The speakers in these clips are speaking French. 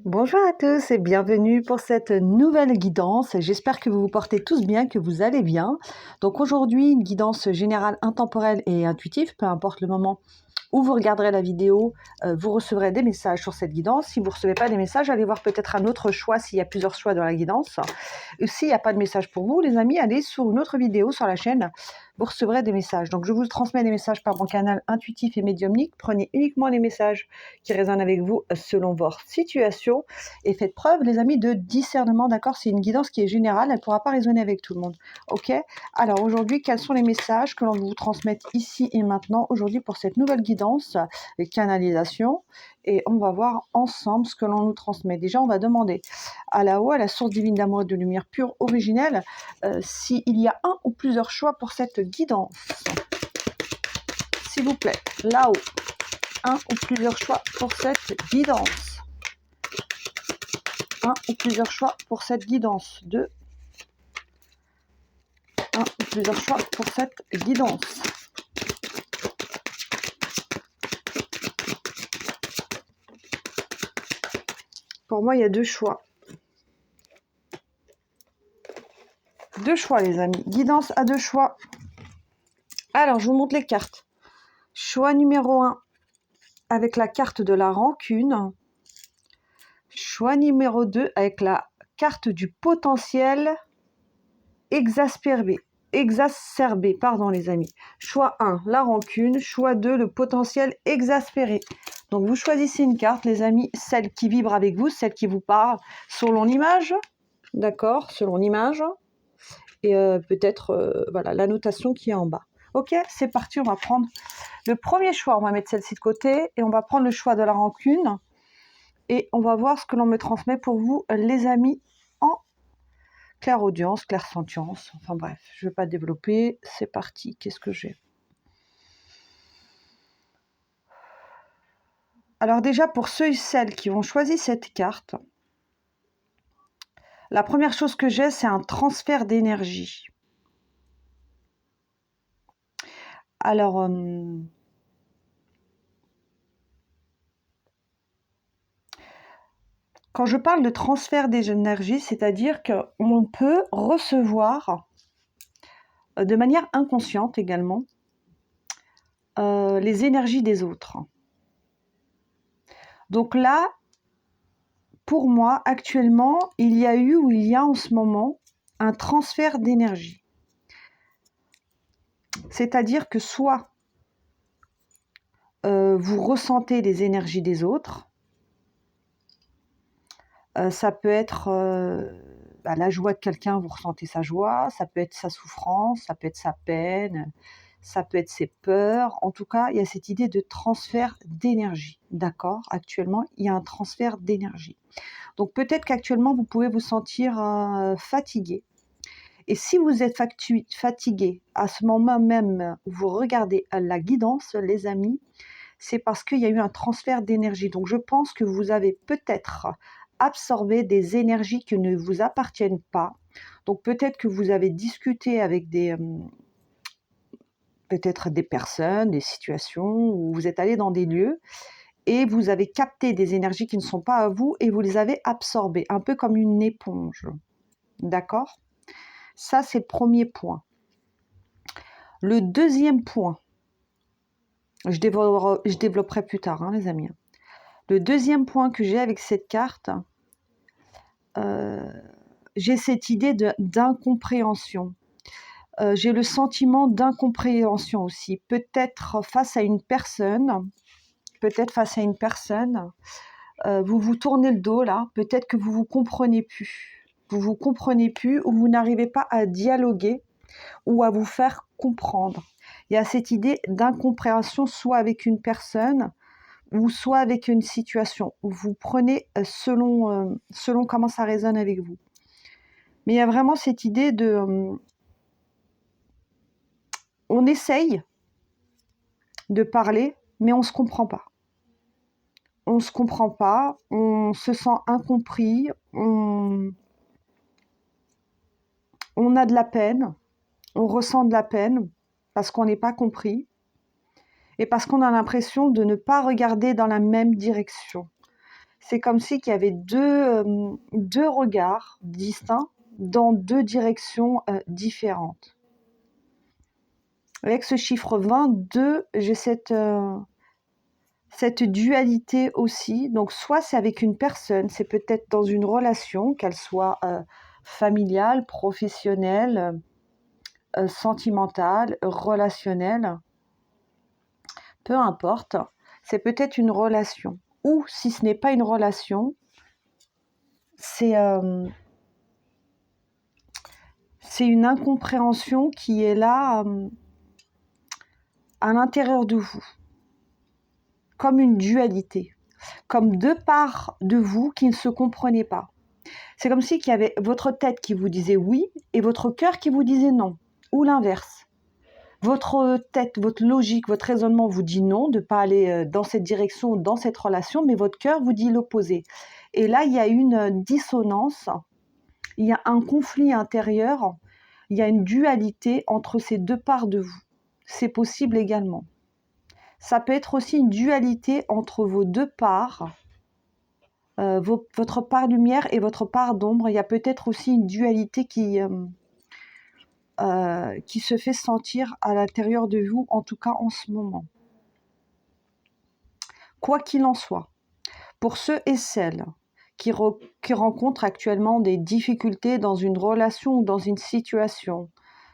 Bonjour à tous et bienvenue pour cette nouvelle guidance. J'espère que vous vous portez tous bien, que vous allez bien. Donc aujourd'hui, une guidance générale, intemporelle et intuitive, peu importe le moment où vous regarderez la vidéo, vous recevrez des messages sur cette guidance. Si vous ne recevez pas des messages, allez voir peut-être un autre choix s'il y a plusieurs choix dans la guidance. Et s'il n'y a pas de message pour vous, les amis, allez sur une autre vidéo sur la chaîne, vous recevrez des messages. Donc je vous transmets des messages par mon canal intuitif et médiumnique. Prenez uniquement les messages qui résonnent avec vous selon votre situation et faites preuve, les amis, de discernement, d'accord? C'est une guidance qui est générale, elle ne pourra pas résonner avec tout le monde, ok? Alors aujourd'hui, quels sont les messages que l'on vous transmet ici et maintenant, aujourd'hui pour cette nouvelle guidance, les canalisations, et on va voir ensemble ce que l'on nous transmet. Déjà, on va demander à la haut, à la source divine d'amour et de lumière pure originelle, s'il y a un ou plusieurs choix pour cette guidance. S'il vous plaît, là-haut, un ou plusieurs choix pour cette guidance. Un ou plusieurs choix pour cette guidance. Deux. Un ou plusieurs choix pour cette guidance. Pour moi, il y a deux choix. Deux choix, les amis. Guidance à deux choix. Alors, je vous montre les cartes. Choix numéro 1 avec la carte de la rancune. Choix numéro 2 avec la carte du potentiel exacerbé, pardon les amis. Choix 1, la rancune. Choix 2, le potentiel exaspéré. Donc vous choisissez une carte, les amis, celle qui vibre avec vous, celle qui vous parle, selon l'image, d'accord, selon l'image, et peut-être voilà la notation qui est en bas. Ok, c'est parti, on va prendre le premier choix, on va mettre celle-ci de côté, et on va prendre le choix de la rancune, et on va voir ce que l'on me transmet pour vous, les amis, en clairaudience, clairsentience, enfin bref, je ne vais pas développer, c'est parti, qu'est-ce que j'ai? Alors déjà, pour ceux et celles qui ont choisi cette carte, la première chose que j'ai, c'est un transfert d'énergie. Alors, quand je parle de transfert d'énergie, c'est-à-dire qu'on peut recevoir, de manière inconsciente également, les énergies des autres. Donc là, pour moi, actuellement, il y a eu ou il y a en ce moment un transfert d'énergie. C'est-à-dire que soit vous ressentez les énergies des autres, ça peut être la joie de quelqu'un, vous ressentez sa joie, ça peut être sa souffrance, ça peut être sa peine, ça peut être ses peurs. En tout cas, il y a cette idée de transfert d'énergie, d'accord? Actuellement, il y a un transfert d'énergie. Donc peut-être qu'actuellement, vous pouvez vous sentir fatigué. Et si vous êtes fatigué, à ce moment même où vous regardez la guidance, les amis, c'est parce qu'il y a eu un transfert d'énergie. Donc je pense que vous avez peut-être absorbé des énergies qui ne vous appartiennent pas. Donc peut-être que vous avez discuté avec peut-être des personnes, des situations, où vous êtes allé dans des lieux et vous avez capté des énergies qui ne sont pas à vous et vous les avez absorbées, un peu comme une éponge. D'accord? Ça, c'est le premier point. Le deuxième point, je développerai plus tard, hein, les amis. Le deuxième point que j'ai avec cette carte, j'ai cette idée d'incompréhension. J'ai le sentiment d'incompréhension aussi. Peut-être face à une personne, vous vous tournez le dos là, peut-être que vous vous comprenez plus. Vous vous comprenez plus ou vous n'arrivez pas à dialoguer ou à vous faire comprendre. Il y a cette idée d'incompréhension soit avec une personne ou soit avec une situation où vous prenez selon comment ça résonne avec vous. Mais il y a vraiment cette idée on essaye de parler, mais on ne se comprend pas. On ne se comprend pas, on se sent incompris, on a de la peine, on ressent de la peine parce qu'on n'est pas compris et parce qu'on a l'impression de ne pas regarder dans la même direction. C'est comme si il y avait deux regards distincts dans deux directions différentes. Avec ce chiffre 22, j'ai cette dualité aussi. Donc, soit c'est avec une personne, c'est peut-être dans une relation, qu'elle soit familiale, professionnelle, sentimentale, relationnelle, peu importe. C'est peut-être une relation. Ou si ce n'est pas une relation, c'est une incompréhension qui est là à l'intérieur de vous, comme une dualité, comme deux parts de vous qui ne se comprenaient pas. C'est comme si il y avait votre tête qui vous disait oui et votre cœur qui vous disait non, ou l'inverse. Votre tête, votre logique, votre raisonnement vous dit non, de ne pas aller dans cette direction, dans cette relation, mais votre cœur vous dit l'opposé. Et là, il y a une dissonance, il y a un conflit intérieur, il y a une dualité entre ces deux parts de vous. C'est possible également. Ça peut être aussi une dualité entre vos deux parts, votre part lumière et votre part d'ombre. Il y a peut-être aussi une dualité qui se fait sentir à l'intérieur de vous, en tout cas en ce moment. Quoi qu'il en soit, pour ceux et celles qui rencontrent actuellement des difficultés dans une relation ou dans une situation,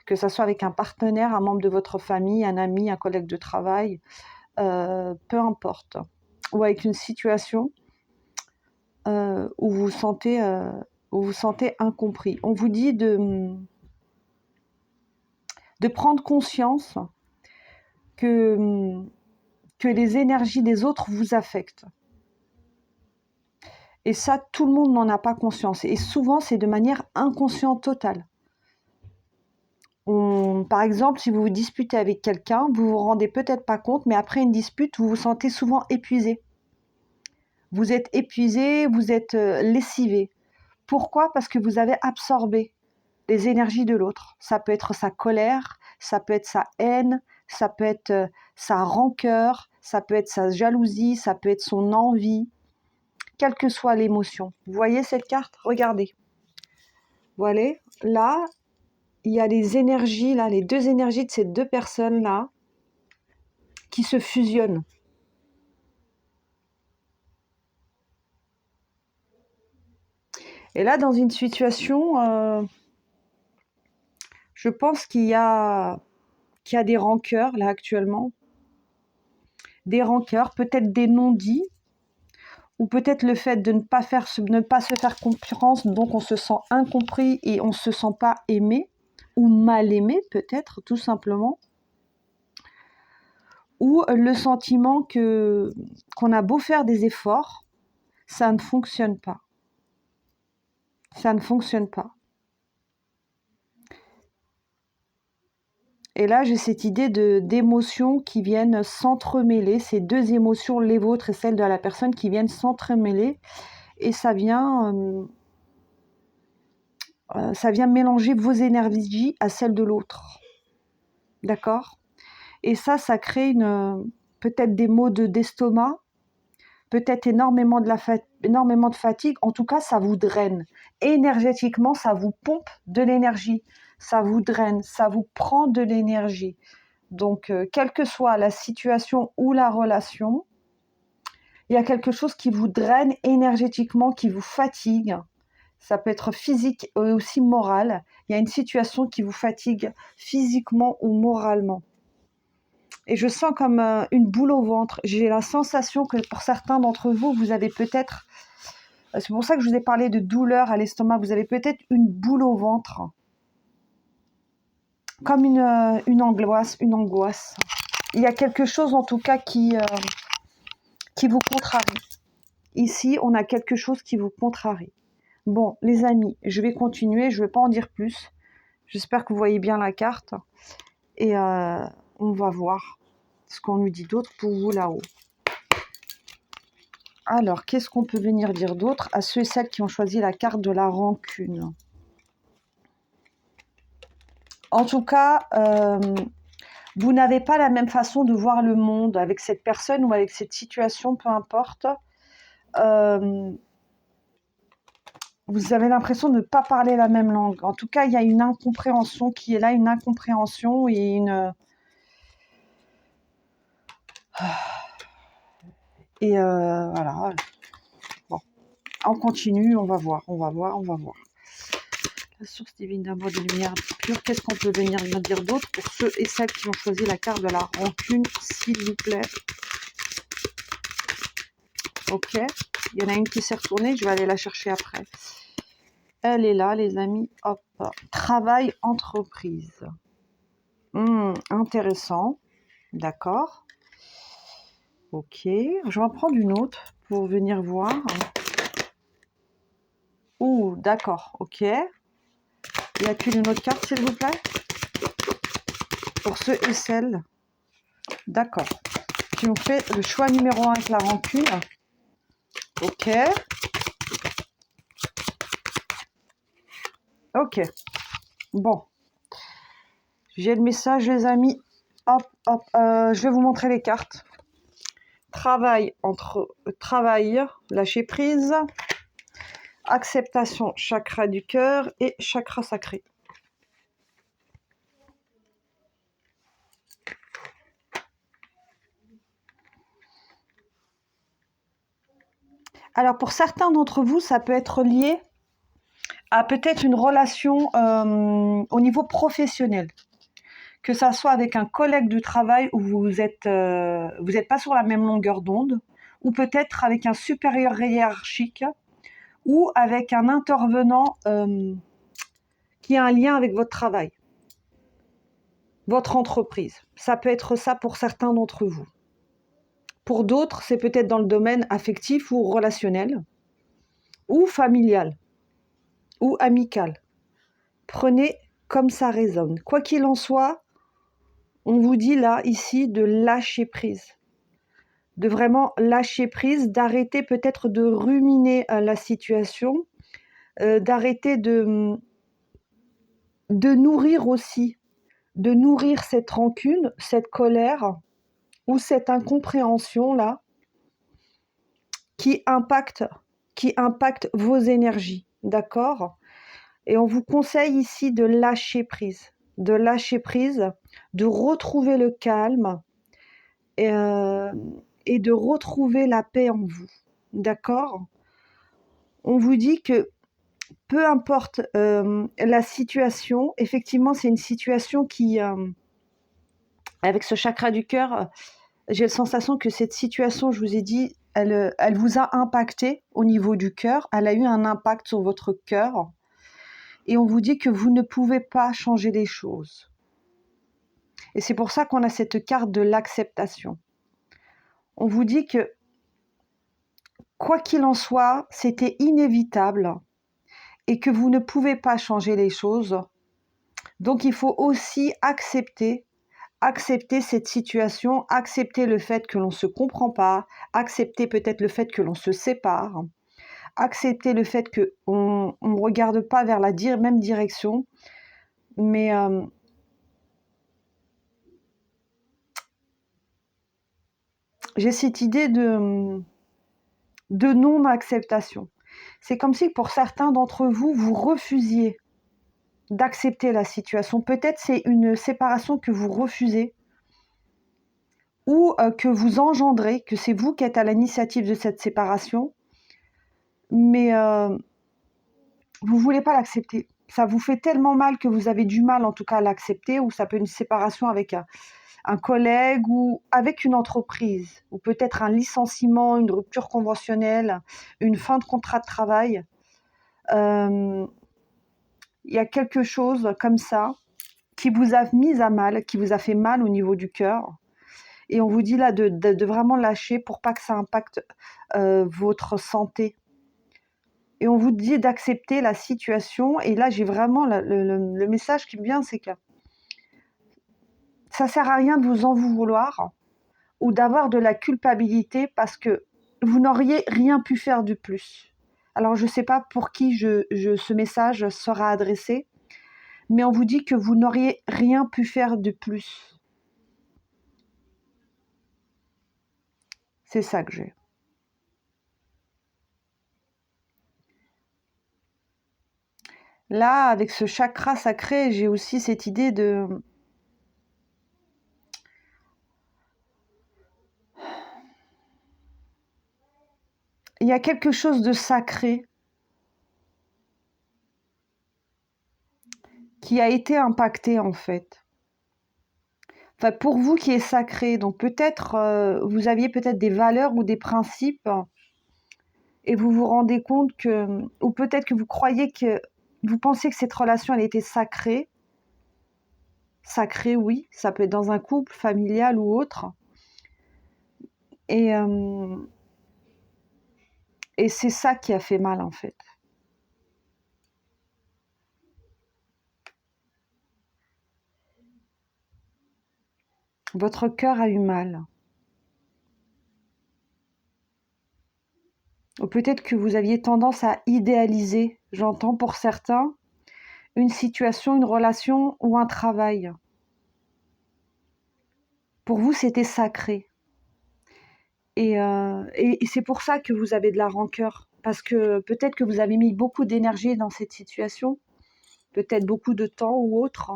que ce soit avec un partenaire, un membre de votre famille, un ami, un collègue de travail, peu importe, ou avec une situation où vous vous sentez incompris. On vous dit de prendre conscience que les énergies des autres vous affectent. Et ça, tout le monde n'en a pas conscience. Et souvent, c'est de manière inconsciente totale. Par exemple, si vous vous disputez avec quelqu'un, vous vous rendez peut-être pas compte, mais après une dispute, vous vous sentez souvent épuisé. Vous êtes épuisé, vous êtes lessivé. Pourquoi ? Parce que vous avez absorbé les énergies de l'autre. Ça peut être sa colère, ça peut être sa haine, ça peut être sa rancœur, ça peut être sa jalousie, ça peut être son envie, quelle que soit l'émotion. Vous voyez cette carte ? Regardez. Voilà, là, il y a les énergies, là, les deux énergies de ces deux personnes-là qui se fusionnent. Et là, dans une situation, je pense qu'il y a des rancœurs, là, actuellement. Des rancœurs, peut-être des non-dits, ou peut-être le fait de ne pas se faire confiance, donc on se sent incompris et on ne se sent pas aimé, ou mal aimé, peut-être, tout simplement. Ou le sentiment qu'on a beau faire des efforts, ça ne fonctionne pas. Ça ne fonctionne pas. Et là, j'ai cette idée d'émotions qui viennent s'entremêler, ces deux émotions, les vôtres et celles de la personne, qui viennent s'entremêler, et ça vient mélanger vos énergies à celles de l'autre. D'accord ? Et ça crée peut-être des maux d'estomac, peut-être énormément de fatigue. En tout cas, ça vous draine. Énergétiquement, ça vous pompe de l'énergie. Ça vous draine, ça vous prend de l'énergie. Donc, quelle que soit la situation ou la relation, il y a quelque chose qui vous draine énergétiquement, qui vous fatigue. Ça peut être physique et aussi moral. Il y a une situation qui vous fatigue physiquement ou moralement. Et je sens comme une boule au ventre. J'ai la sensation que pour certains d'entre vous, vous avez peut-être... C'est pour ça que je vous ai parlé de douleur à l'estomac. Vous avez peut-être une boule au ventre. Comme une angoisse. Il y a quelque chose en tout cas qui vous contrarie. Ici, on a quelque chose qui vous contrarie. Bon, les amis, je vais continuer. Je ne vais pas en dire plus. J'espère que vous voyez bien la carte. Et on va voir ce qu'on nous dit d'autre pour vous là-haut. Alors, qu'est-ce qu'on peut venir dire d'autre à ceux et celles qui ont choisi la carte de la rancune ? En tout cas, vous n'avez pas la même façon de voir le monde avec cette personne ou avec cette situation, peu importe. Vous avez l'impression de ne pas parler la même langue. En tout cas, il y a une incompréhension qui est là, une incompréhension et une... Et voilà. Bon, on continue, on va voir, on va voir, on va voir. La source divine d'amour, de lumière pure, qu'est-ce qu'on peut venir nous dire d'autre pour ceux et celles qui ont choisi la carte de la rancune, s'il vous plaît. Ok, il y en a une qui s'est retournée, je vais aller la chercher après. Elle est là, les amis. Hop, travail, entreprise. Intéressant, d'accord. Ok, je vais en prendre une autre pour venir voir. Ouh, d'accord, ok. Y a-t-il une autre carte, s'il vous plaît? Pour ceux et celles, d'accord, qui ont fait le choix numéro 1 avec la rancune. Ok. Ok. Bon. J'ai le message, les amis. Hop, hop. Je vais vous montrer les cartes. Travail, lâcher prise, acceptation, chakra du cœur et chakra sacré. Alors pour certains d'entre vous, ça peut être lié à peut-être une relation au niveau professionnel. Que ça soit avec un collègue du travail où vous êtes pas sur la même longueur d'onde, ou peut-être avec un supérieur hiérarchique, ou avec un intervenant qui a un lien avec votre travail, votre entreprise. Ça peut être ça pour certains d'entre vous. Pour d'autres, c'est peut-être dans le domaine affectif ou relationnel, ou familial, ou amical. Prenez comme ça résonne. Quoi qu'il en soit, on vous dit là, ici, de lâcher prise. De vraiment lâcher prise, d'arrêter peut-être de ruminer la situation, d'arrêter de nourrir aussi, de nourrir cette rancune, cette colère ou cette incompréhension-là qui impacte vos énergies, d'accord? Et on vous conseille ici de lâcher prise, de retrouver le calme et de retrouver la paix en vous, d'accord? On vous dit que peu importe la situation, effectivement, c'est une situation qui, avec ce chakra du cœur, j'ai la sensation que cette situation, je vous ai dit, elle vous a impacté au niveau du cœur, elle a eu un impact sur votre cœur, et on vous dit que vous ne pouvez pas changer les choses. Et c'est pour ça qu'on a cette carte de l'acceptation. On vous dit que, quoi qu'il en soit, c'était inévitable, et que vous ne pouvez pas changer les choses. Donc il faut aussi accepter cette situation, accepter le fait que l'on ne se comprend pas, accepter peut-être le fait que l'on se sépare, accepter le fait qu'on ne regarde pas vers la même direction, mais j'ai cette idée de non-acceptation. C'est comme si pour certains d'entre vous, vous refusiez d'accepter la situation. Peut-être c'est une séparation que vous refusez ou que vous engendrez, que c'est vous qui êtes à l'initiative de cette séparation, mais vous ne voulez pas l'accepter. Ça vous fait tellement mal que vous avez du mal en tout cas à l'accepter, ou ça peut être une séparation avec un collègue ou avec une entreprise, ou peut-être un licenciement, une rupture conventionnelle, une fin de contrat de travail. Il y a quelque chose comme ça qui vous a mis à mal, qui vous a fait mal au niveau du cœur. Et on vous dit là de vraiment lâcher pour pas que ça impacte votre santé. Et on vous dit d'accepter la situation. Et là, j'ai vraiment le message qui me vient, c'est que ça ne sert à rien de vous en vouloir ou d'avoir de la culpabilité parce que vous n'auriez rien pu faire de plus. Alors, je ne sais pas pour qui ce message sera adressé, mais on vous dit que vous n'auriez rien pu faire de plus. C'est ça que j'ai. Là, avec ce chakra sacré, j'ai aussi cette idée de... Il y a quelque chose de sacré qui a été impacté en fait. Enfin, pour vous qui est sacré, donc peut-être vous aviez peut-être des valeurs ou des principes et vous vous rendez compte que, ou peut-être que vous croyez que, vous pensez que cette relation elle était sacrée. Sacrée, oui, ça peut être dans un couple, familial ou autre. Et, euh, et c'est ça qui a fait mal en fait. Votre cœur a eu mal. Ou peut-être que vous aviez tendance à idéaliser, j'entends pour certains, une situation, une relation ou un travail. Pour vous, c'était sacré. Et c'est pour ça que vous avez de la rancœur. Parce que peut-être que vous avez mis beaucoup d'énergie dans cette situation, peut-être beaucoup de temps ou autre.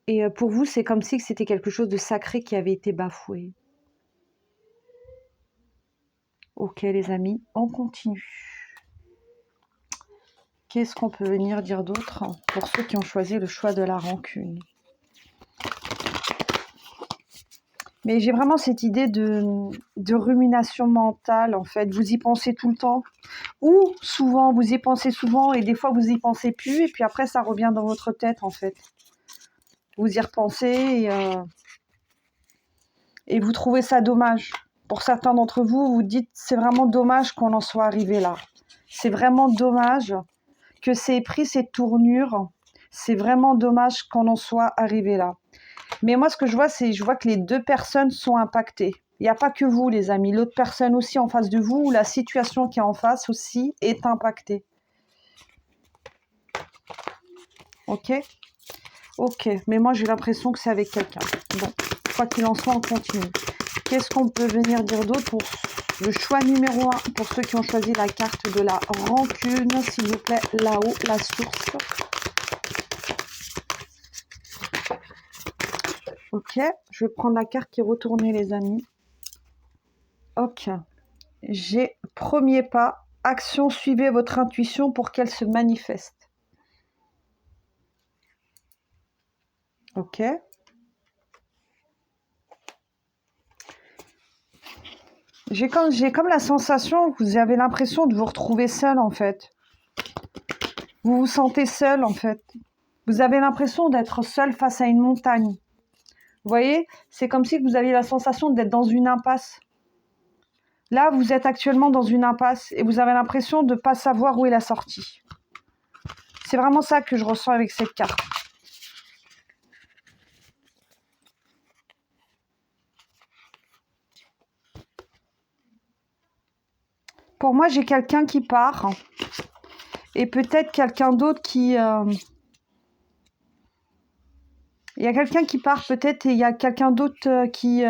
Et pour vous, c'est comme si c'était quelque chose de sacré qui avait été bafoué. Ok les amis, on continue. Qu'est-ce qu'on peut venir dire d'autre pour ceux qui ont choisi le choix de la rancune? Mais j'ai vraiment cette idée de rumination mentale, en fait. Vous y pensez tout le temps. Ou souvent, vous y pensez souvent et des fois, vous y pensez plus. Et puis après, ça revient dans votre tête, en fait. Vous y repensez et vous trouvez ça dommage. Pour certains d'entre vous, vous dites c'est vraiment dommage qu'on en soit arrivé là. C'est vraiment dommage que c'est pris cette tournure. C'est vraiment dommage qu'on en soit arrivé là. Mais moi, ce que je vois, c'est que les deux personnes sont impactées. Il n'y a pas que vous, les amis. L'autre personne aussi en face de vous, ou la situation qui est en face aussi, est impactée. Ok? Ok. Mais moi, j'ai l'impression que c'est avec quelqu'un. Bon, quoi qu'il en soit, on continue. Qu'est-ce qu'on peut venir dire d'autre pour le choix numéro 1, pour ceux qui ont choisi la carte de la rancune, s'il vous plaît, là-haut, la source. Ok, je vais prendre la carte qui est retournée, les amis. Ok. J'ai premier pas, action, suivez votre intuition pour qu'elle se manifeste. Ok. J'ai comme la sensation que vous avez l'impression de vous retrouver seul en fait. Vous vous sentez seul en fait. Vous avez l'impression d'être seul face à une montagne. Vous voyez, c'est comme si vous aviez la sensation d'être dans une impasse. Là, vous êtes actuellement dans une impasse et vous avez l'impression de ne pas savoir où est la sortie. C'est vraiment ça que je ressens avec cette carte. Pour moi, j'ai quelqu'un qui part et peut-être quelqu'un d'autre qui... Il y a quelqu'un qui part peut-être et il y a quelqu'un d'autre qui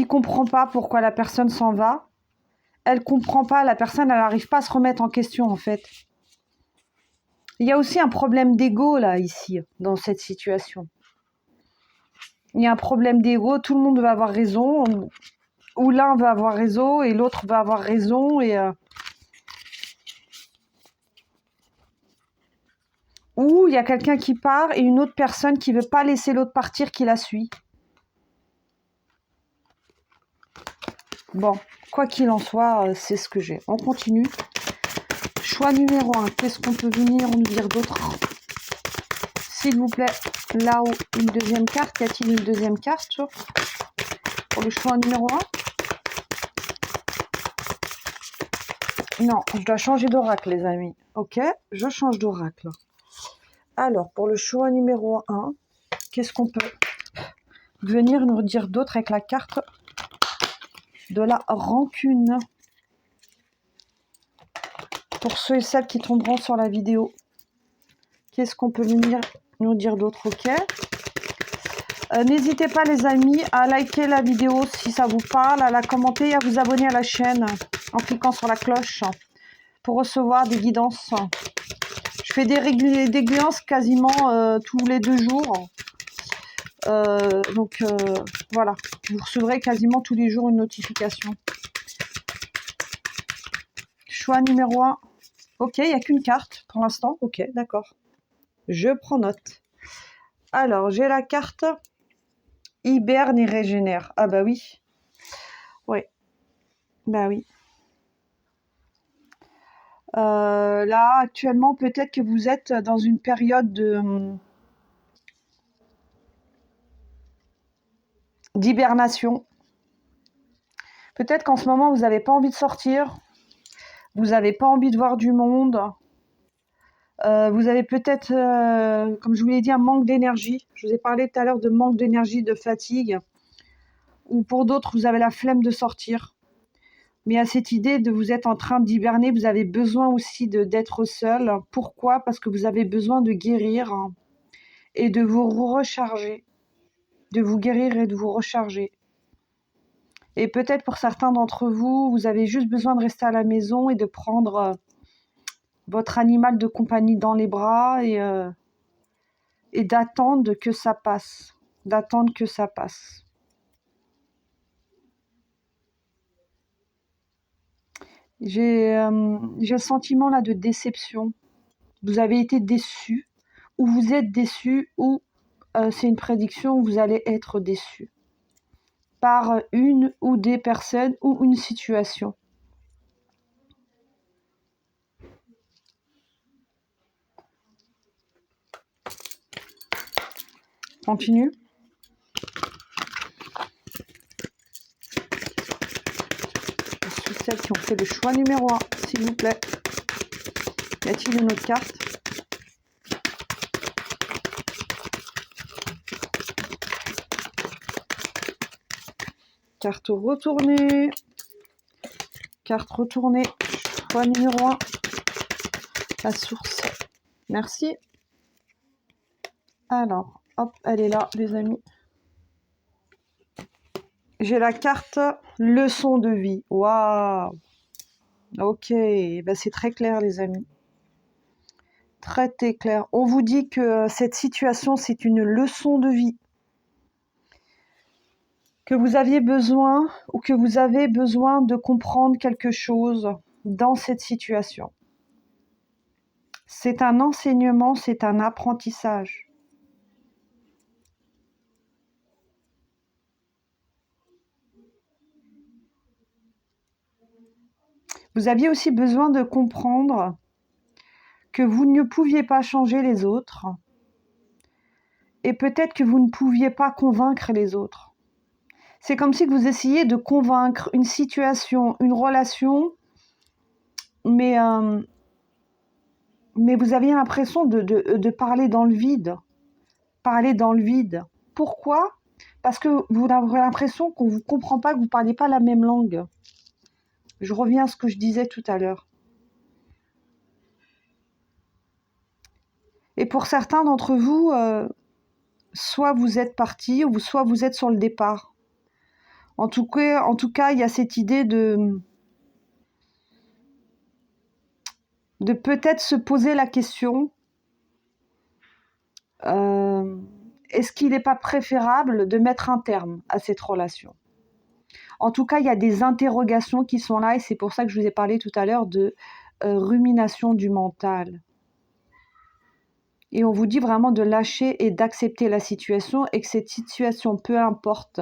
comprend pas pourquoi la personne s'en va. Elle comprend pas, la personne, elle n'arrive pas à se remettre en question en fait. Il y a aussi un problème d'ego là, ici, dans cette situation. Il y a un problème d'ego, tout le monde va avoir raison, ou l'un va avoir raison et l'autre va avoir raison et... Ou il y a quelqu'un qui part et une autre personne qui veut pas laisser l'autre partir, qui la suit. Bon, quoi qu'il en soit, c'est ce que j'ai. On continue. Choix numéro 1. Qu'est-ce qu'on peut venir nous dire d'autre? S'il vous plaît, là-haut, une deuxième carte. Y a-t-il une deuxième carte pour le choix numéro 1? Non, je dois changer d'oracle, les amis. Ok, je change d'oracle. Alors, pour le choix numéro 1, qu'est-ce qu'on peut venir nous dire d'autre avec la carte de la rancune? Pour ceux et celles qui tomberont sur la vidéo, qu'est-ce qu'on peut venir nous dire d'autre? Ok. N'hésitez pas les amis à liker la vidéo si ça vous parle, à la commenter et à vous abonner à la chaîne en cliquant sur la cloche pour recevoir des guidances. Je fais des guidances quasiment tous les 2 jours. Donc voilà, vous recevrez quasiment tous les jours une notification. Choix numéro 1. Ok, il n'y a qu'une carte pour l'instant. Ok, d'accord. Je prends note. Alors, j'ai la carte hiberne et régénère. Ah bah oui. Oui. Bah oui. Là, actuellement, peut-être que vous êtes dans une période d'hibernation. Peut-être qu'en ce moment, vous n'avez pas envie de sortir. Vous n'avez pas envie de voir du monde. Vous avez peut-être, comme je vous l'ai dit, un manque d'énergie. Je vous ai parlé tout à l'heure de manque d'énergie, de fatigue. Ou pour d'autres, vous avez la flemme de sortir. Mais à cette idée de vous êtes en train d'hiberner, vous avez besoin aussi d'être seul. Pourquoi? Parce que vous avez besoin de guérir et de vous recharger. De vous guérir et de vous recharger. Et peut-être pour certains d'entre vous, vous avez juste besoin de rester à la maison et de prendre votre animal de compagnie dans les bras et d'attendre que ça passe. D'attendre que ça passe. J'ai le sentiment là de déception. Vous avez été déçu, ou vous êtes déçu, ou c'est une prédiction où vous allez être déçu par une ou des personnes ou une situation. Continue. C'est celles qui ont fait le choix numéro 1, s'il vous plaît. Y a-t-il une autre carte? Carte retournée. Carte retournée. Choix numéro 1. La source. Merci. Alors, hop, elle est là, les amis. J'ai la carte leçon de vie. Waouh! Ok, ben c'est très clair, les amis. Très clair. On vous dit que cette situation, c'est une leçon de vie. Que vous aviez besoin ou que vous avez besoin de comprendre quelque chose dans cette situation. C'est un enseignement, c'est un apprentissage. Vous aviez aussi besoin de comprendre que vous ne pouviez pas changer les autres et peut-être que vous ne pouviez pas convaincre les autres. C'est comme si vous essayiez de convaincre une situation, une relation, mais vous aviez l'impression de parler dans le vide. Parler dans le vide. Pourquoi? Parce que vous avez l'impression qu'on ne vous comprend pas, que vous ne parlez pas la même langue. Je reviens à ce que je disais tout à l'heure. Et pour certains d'entre vous, soit vous êtes partis, ou soit vous êtes sur le départ. En tout cas, il y a cette idée de peut-être se poser la question, est-ce qu'il n'est pas préférable de mettre un terme à cette relation? En tout cas, il y a des interrogations qui sont là et c'est pour ça que je vous ai parlé tout à l'heure de rumination du mental. Et on vous dit vraiment de lâcher et d'accepter la situation et que cette situation, peu importe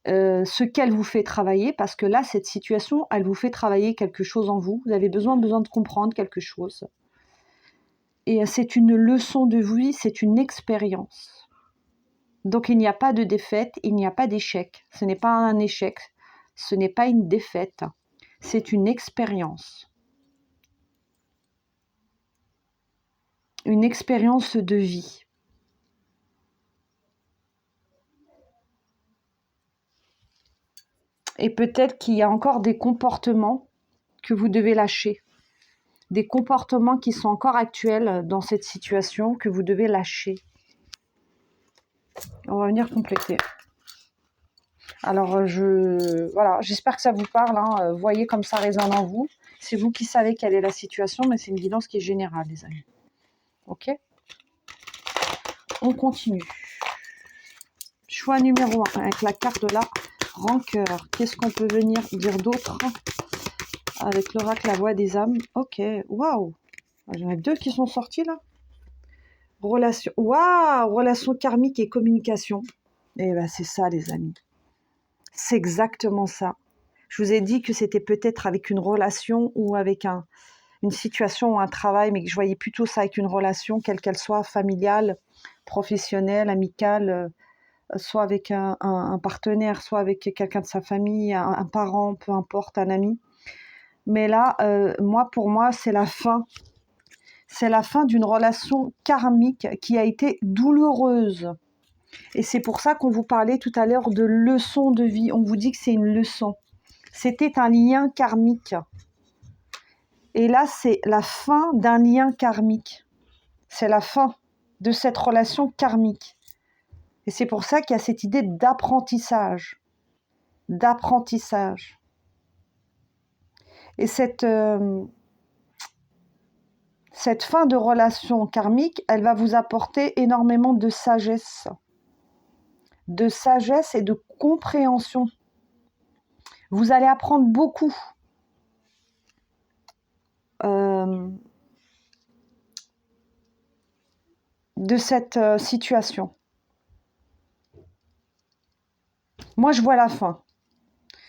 ce qu'elle vous fait travailler, parce que là, cette situation, elle vous fait travailler quelque chose en vous. Vous avez besoin de comprendre quelque chose. Et c'est une leçon de vie, c'est une expérience. Donc il n'y a pas de défaite, il n'y a pas d'échec. Ce n'est pas un échec, ce n'est pas une défaite, c'est une expérience. Une expérience de vie. Et peut-être qu'il y a encore des comportements que vous devez lâcher. Des comportements qui sont encore actuels dans cette situation que vous devez lâcher. On va venir compléter. Alors, voilà, j'espère que ça vous parle. Hein. Voyez comme ça résonne en vous. C'est vous qui savez quelle est la situation, mais c'est une guidance qui est générale, les amis. Ok? On continue. Choix numéro 1, avec la carte de la rancœur. Qu'est-ce qu'on peut venir dire d'autre avec l'oracle, la voix des âmes? Ok, waouh! J'en ai 2 qui sont sortis là. Relation, waouh! Relation karmique et communication. Et ben c'est ça, les amis. C'est exactement ça. Je vous ai dit que c'était peut-être avec une relation ou avec une situation ou un travail, mais que je voyais plutôt ça avec une relation, quelle qu'elle soit, familiale, professionnelle, amicale, soit avec un partenaire, soit avec quelqu'un de sa famille, un parent, peu importe, un ami. Mais là, pour moi, c'est la fin. C'est la fin d'une relation karmique qui a été douloureuse. Et c'est pour ça qu'on vous parlait tout à l'heure de leçon de vie. On vous dit que c'est une leçon. C'était un lien karmique. Et là, c'est la fin d'un lien karmique. C'est la fin de cette relation karmique. Et c'est pour ça qu'il y a cette idée d'apprentissage. D'apprentissage. Et cette fin de relation karmique, elle va vous apporter énormément de sagesse. De sagesse et de compréhension. Vous allez apprendre beaucoup. De cette situation. Moi, je vois la fin.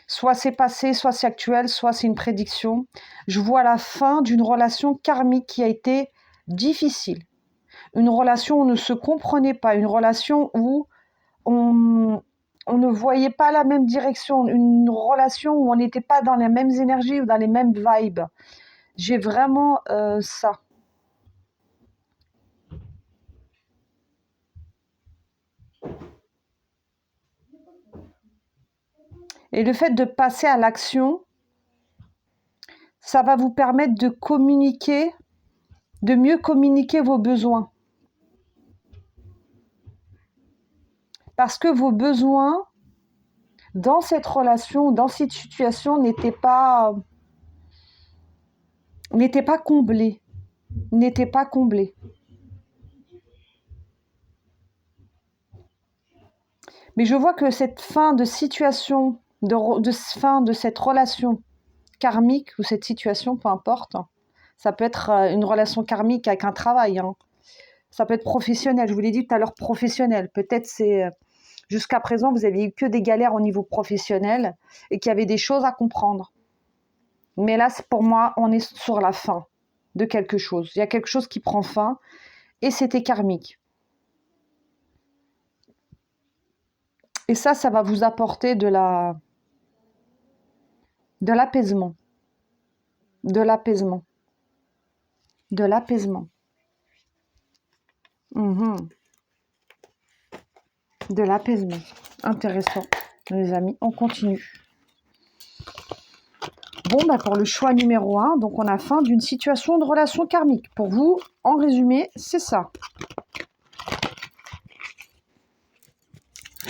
Soit c'est passé, soit c'est actuel, soit c'est une prédiction. Je vois la fin d'une relation karmique qui a été difficile. Une relation où on ne se comprenait pas, une relation où on ne voyait pas la même direction, une relation où on n'était pas dans les mêmes énergies ou dans les mêmes vibes. J'ai vraiment ça. Et le fait de passer à l'action, ça va vous permettre de communiquer, de mieux communiquer vos besoins. Parce que vos besoins, dans cette relation, dans cette situation, n'étaient pas comblés. N'étaient pas comblés. Mais je vois que cette fin de situation, fin de cette relation karmique ou cette situation, peu importe, ça peut être une relation karmique avec un travail, hein. Ça peut être professionnel, je vous l'ai dit tout à l'heure, professionnel. Peut-être c'est jusqu'à présent, vous n'aviez eu que des galères au niveau professionnel et qu'il y avait des choses à comprendre. Mais là, pour moi, on est sur la fin de quelque chose. Il y a quelque chose qui prend fin et c'était karmique. Et ça va vous apporter de l'apaisement. De l'apaisement. De l'apaisement. De l'apaisement. Intéressant, les amis. On continue. Bon, pour le choix numéro 1, donc on a fin d'une situation de relation karmique. Pour vous, en résumé, c'est ça.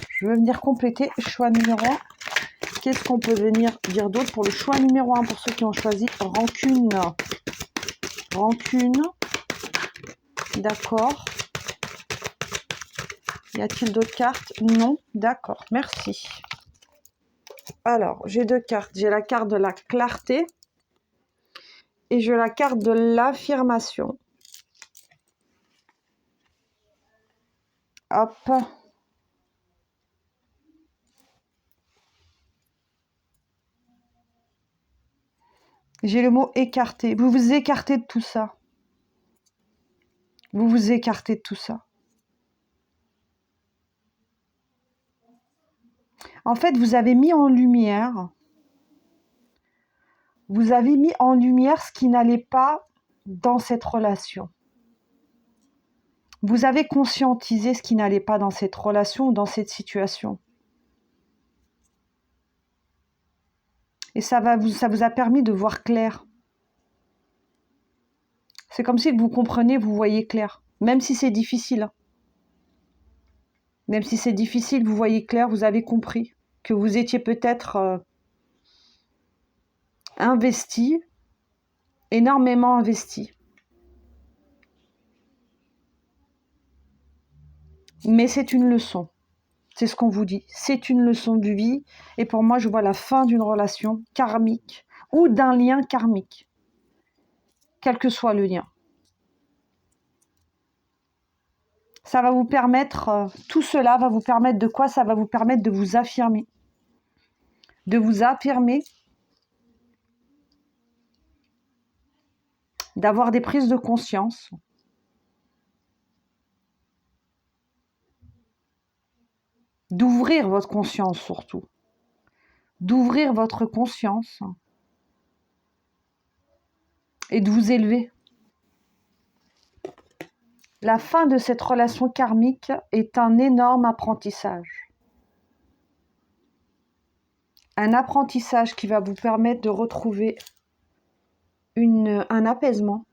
Je vais venir compléter choix numéro 1. Qu'est-ce qu'on peut venir dire d'autre pour le choix numéro 1 pour ceux qui ont choisi rancune? Rancune. D'accord. Y a-t-il d'autres cartes? Non. D'accord. Merci. Alors, j'ai 2 cartes. J'ai la carte de la clarté et j'ai la carte de l'affirmation. Hop. J'ai le mot écarté. Vous vous écartez de tout ça. Vous vous écartez de tout ça. En fait, vous avez mis en lumière. Vous avez mis en lumière ce qui n'allait pas dans cette relation. Vous avez conscientisé ce qui n'allait pas dans cette relation ou dans cette situation. Et ça vous a permis de voir clair. C'est comme si vous comprenez, vous voyez clair. Même si c'est difficile. Même si c'est difficile, vous voyez clair, vous avez compris que vous étiez peut-être investi, énormément investi. Mais c'est une leçon. C'est ce qu'on vous dit. C'est une leçon de vie. Et pour moi, je vois la fin d'une relation karmique ou d'un lien karmique. Quel que soit le lien. Ça va vous permettre, tout cela va vous permettre de quoi? Ça va vous permettre de vous affirmer. De vous affirmer. D'avoir des prises de conscience. D'ouvrir votre conscience surtout. D'ouvrir votre conscience. Et de vous élever. La fin de cette relation karmique est un énorme apprentissage. Un apprentissage qui va vous permettre de retrouver un apaisement,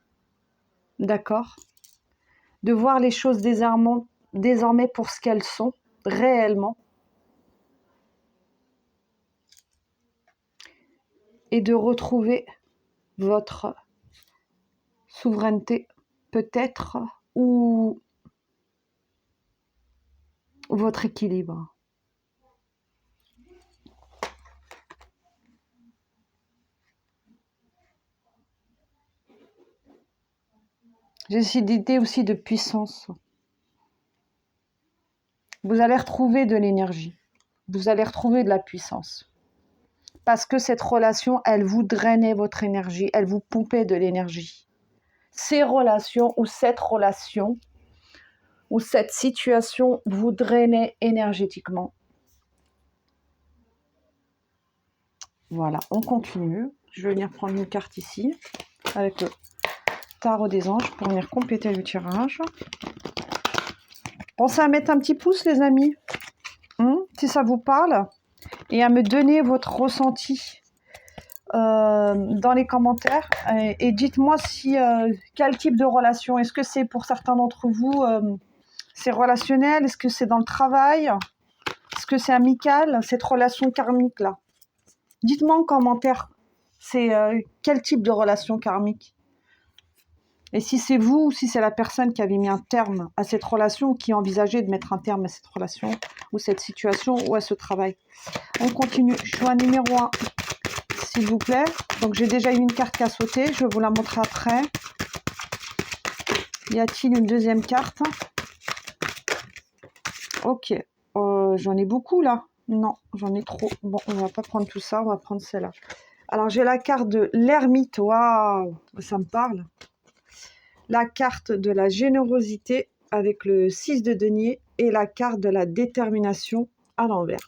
d'accord? De voir les choses désormais pour ce qu'elles sont, réellement. Et de retrouver votre souveraineté, peut-être, ou votre équilibre. J'ai cette idée aussi de puissance. Vous allez retrouver de l'énergie. Vous allez retrouver de la puissance. Parce que cette relation, elle vous drainait votre énergie. Elle vous pompait de l'énergie. Ces relations ou cette relation ou cette situation vous drainait énergétiquement. Voilà, on continue. Je vais venir prendre une carte ici avec le tarot des anges pour venir compléter le tirage. Pensez à mettre un petit pouce, les amis, si ça vous parle, et à me donner votre ressenti dans les commentaires. Et dites-moi si quel type de relation. Est-ce que c'est pour certains d'entre vous, c'est relationnel? Est-ce que c'est dans le travail? Est-ce que c'est amical, cette relation karmique-là? Dites-moi en commentaire, c'est quel type de relation karmique? Et si c'est vous ou si c'est la personne qui avait mis un terme à cette relation ou qui envisageait de mettre un terme à cette relation ou cette situation ou à ce travail. On continue. Choix numéro 1, s'il vous plaît. Donc j'ai déjà eu une carte qui a sauté. Je vais vous la montrer après. Y a-t-il une deuxième carte? Ok. J'en ai beaucoup là. Non, j'en ai trop. Bon, on va pas prendre tout ça. On va prendre celle-là. Alors j'ai la carte de l'ermite. Waouh, ça me parle. La carte de la générosité avec le 6 de denier et la carte de la détermination à l'envers.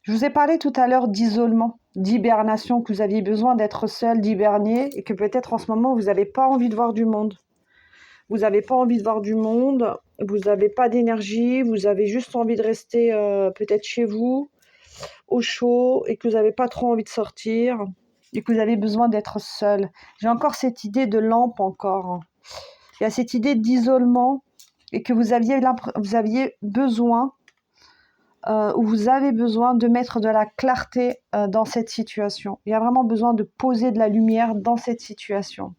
Je vous ai parlé tout à l'heure d'isolement, d'hibernation, que vous aviez besoin d'être seul, d'hiberner, et que peut-être en ce moment, vous n'avez pas envie de voir du monde. Vous n'avez pas envie de voir du monde, vous n'avez pas d'énergie, vous avez juste envie de rester peut-être chez vous, au chaud, et que vous n'avez pas trop envie de sortir, et que vous avez besoin d'être seul. J'ai encore cette idée de lampe encore. Il y a cette idée d'isolement, et que vous aviez besoin, ou vous avez besoin de mettre de la clarté dans cette situation. Il y a vraiment besoin de poser de la lumière dans cette situation.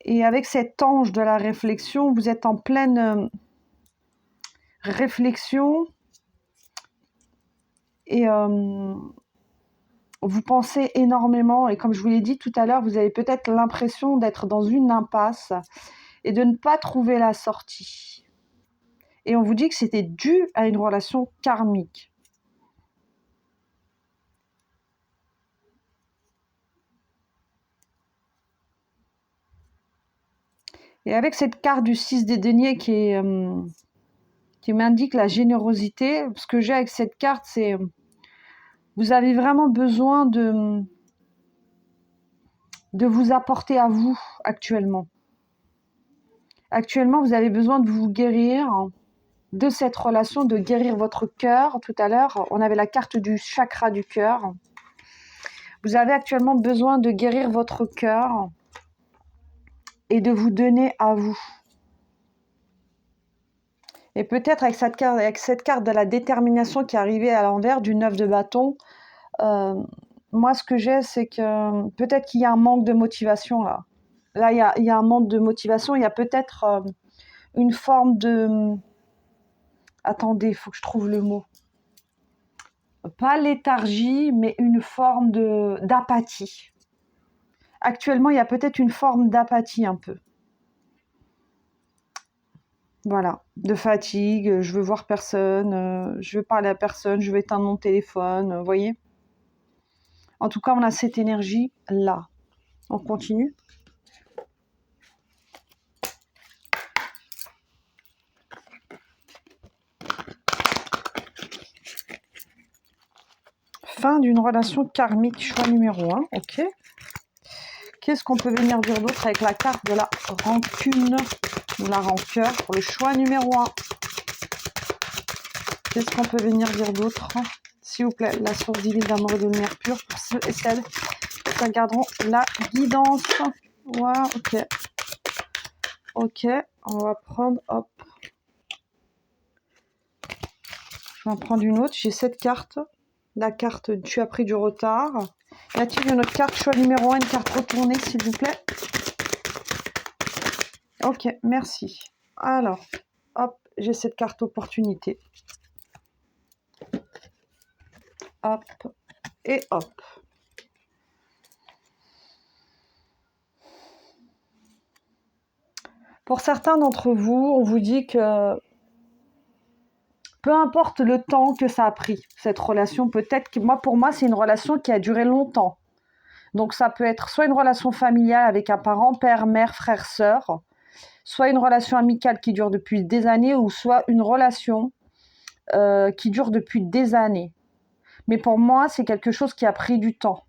Et avec cet ange de la réflexion, vous êtes en pleine réflexion et vous pensez énormément. Et comme je vous l'ai dit tout à l'heure, vous avez peut-être l'impression d'être dans une impasse et de ne pas trouver la sortie. Et on vous dit que c'était dû à une relation karmique. Et avec cette carte du 6 des deniers qui m'indique la générosité, ce que j'ai avec cette carte, c'est vous avez vraiment besoin de vous apporter à vous actuellement. Actuellement, vous avez besoin de vous guérir de cette relation, de guérir votre cœur. Tout à l'heure, on avait la carte du chakra du cœur. Vous avez actuellement besoin de guérir votre cœur et de vous donner à vous. Et peut-être avec cette carte de la détermination qui est arrivée à l'envers du 9 de bâton, moi ce que j'ai, c'est que peut-être qu'il y a un manque de motivation là. Là, il y a un manque de motivation, il y a peut-être une forme de... Attendez, il faut que je trouve le mot. Pas léthargie, mais une forme d'apathie. Actuellement, il y a peut-être une forme d'apathie un peu. Voilà, de fatigue, je veux voir personne, je veux parler à personne, je veux éteindre mon téléphone, vous voyez. En tout cas, on a cette énergie-là. On continue. Fin d'une relation karmique, choix numéro 1, ok. Qu'est-ce qu'on peut venir dire d'autre avec la carte de la rancune ou la rancœur pour le choix numéro 1? Qu'est-ce qu'on peut venir dire d'autre? S'il vous plaît, la source divine d'amour et de lumière pure pour ceux et celles qui regarderont la guidance. Ouais, ok. Ok, on va prendre, hop. Je vais en prendre une autre. J'ai cette carte. La carte, tu as pris du retard. Y a-t-il une autre carte, choix numéro 1, une carte retournée, s'il vous plaît? Ok, merci. Alors, hop, j'ai cette carte opportunité. Hop, et hop. Pour certains d'entre vous, on vous dit que peu importe le temps que ça a pris, cette relation, peut-être que pour moi, c'est une relation qui a duré longtemps. Donc ça peut être soit une relation familiale avec un parent, père, mère, frère, sœur, soit une relation amicale qui dure depuis des années, ou soit une relation qui dure depuis des années. Mais pour moi, c'est quelque chose qui a pris du temps.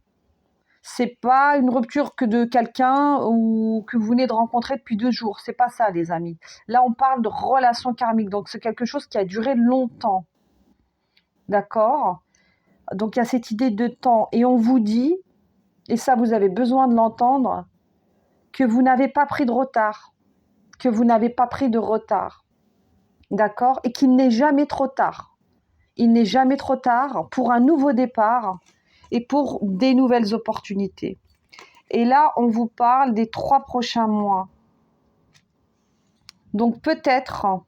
C'est pas une rupture que de quelqu'un ou que vous venez de rencontrer depuis 2 jours. C'est pas ça, les amis. Là, on parle de relation karmique. Donc, c'est quelque chose qui a duré longtemps. D'accord? Donc, il y a cette idée de temps. Et on vous dit, et ça, vous avez besoin de l'entendre, que vous n'avez pas pris de retard. Que vous n'avez pas pris de retard. D'accord? Et qu'il n'est jamais trop tard. Il n'est jamais trop tard pour un nouveau départ et pour des nouvelles opportunités. Et là, on vous parle des 3 prochains mois. Donc peut-être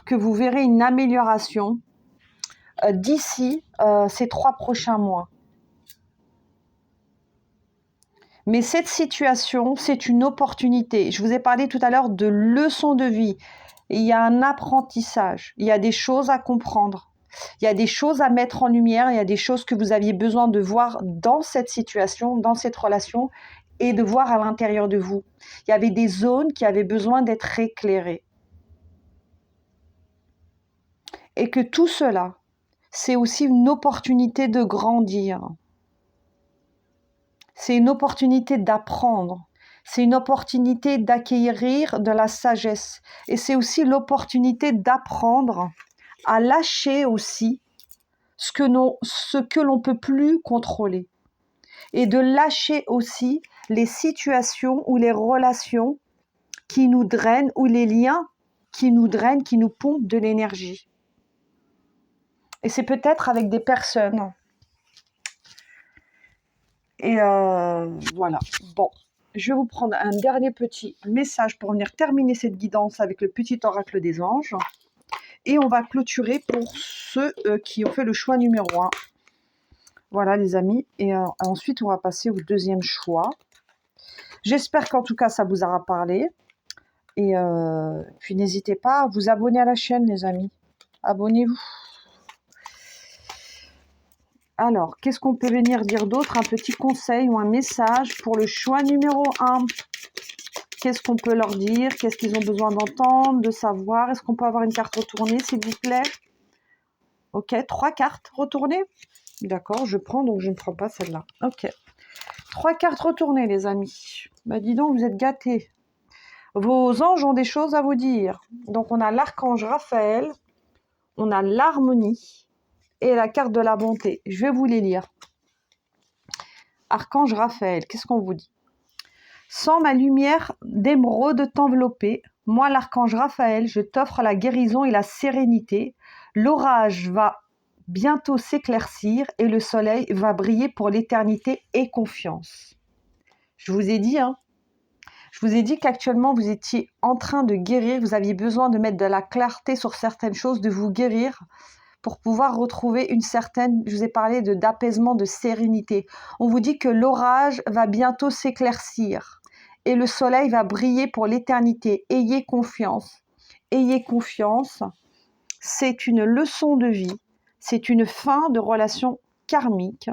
que vous verrez une amélioration d'ici ces 3 prochains mois. Mais cette situation, c'est une opportunité. Je vous ai parlé tout à l'heure de leçons de vie. Il y a un apprentissage, il y a des choses à comprendre, il y a des choses à mettre en lumière, il y a des choses que vous aviez besoin de voir dans cette situation, dans cette relation, et de voir à l'intérieur de vous. Il y avait des zones qui avaient besoin d'être éclairées. Et que tout cela, c'est aussi une opportunité de grandir. C'est une opportunité d'apprendre. C'est une opportunité d'acquérir de la sagesse. Et c'est aussi l'opportunité d'apprendre à lâcher aussi ce que l'on ne peut plus contrôler. Et de lâcher aussi les situations ou les relations qui nous drainent ou les liens qui nous drainent, qui nous pompent de l'énergie. Et c'est peut-être avec des personnes. Et voilà. Bon, je vais vous prendre un dernier petit message pour venir terminer cette guidance avec le petit oracle des anges. Et on va clôturer pour ceux qui ont fait le choix numéro 1. Voilà les amis. Et ensuite, on va passer au deuxième choix. J'espère qu'en tout cas, ça vous aura parlé. Et puis, n'hésitez pas à vous abonner à la chaîne, les amis. Abonnez-vous. Alors, qu'est-ce qu'on peut venir dire d'autre? Un petit conseil ou un message pour le choix numéro 1. Qu'est-ce qu'on peut leur dire? Qu'est-ce qu'ils ont besoin d'entendre, de savoir? Est-ce qu'on peut avoir une carte retournée, s'il vous plaît? Ok, 3 cartes retournées. D'accord, je prends, donc je ne prends pas celle-là. Ok. 3 cartes retournées, les amis. Bah dis donc, vous êtes gâtés. Vos anges ont des choses à vous dire. Donc, on a l'archange Raphaël, on a l'harmonie et la carte de la bonté. Je vais vous les lire. Archange Raphaël, qu'est-ce qu'on vous dit? Sans ma lumière d'émeraude t'envelopper, moi l'archange Raphaël, je t'offre la guérison et la sérénité. L'orage va bientôt s'éclaircir et le soleil va briller pour l'éternité et confiance. Je vous ai dit, hein, je vous ai dit qu'actuellement vous étiez en train de guérir, vous aviez besoin de mettre de la clarté sur certaines choses, de vous guérir pour pouvoir retrouver une certaine, je vous ai parlé d'apaisement, de sérénité. On vous dit que l'orage va bientôt s'éclaircir et le soleil va briller pour l'éternité. Ayez confiance. Ayez confiance. C'est une leçon de vie. C'est une fin de relation karmique.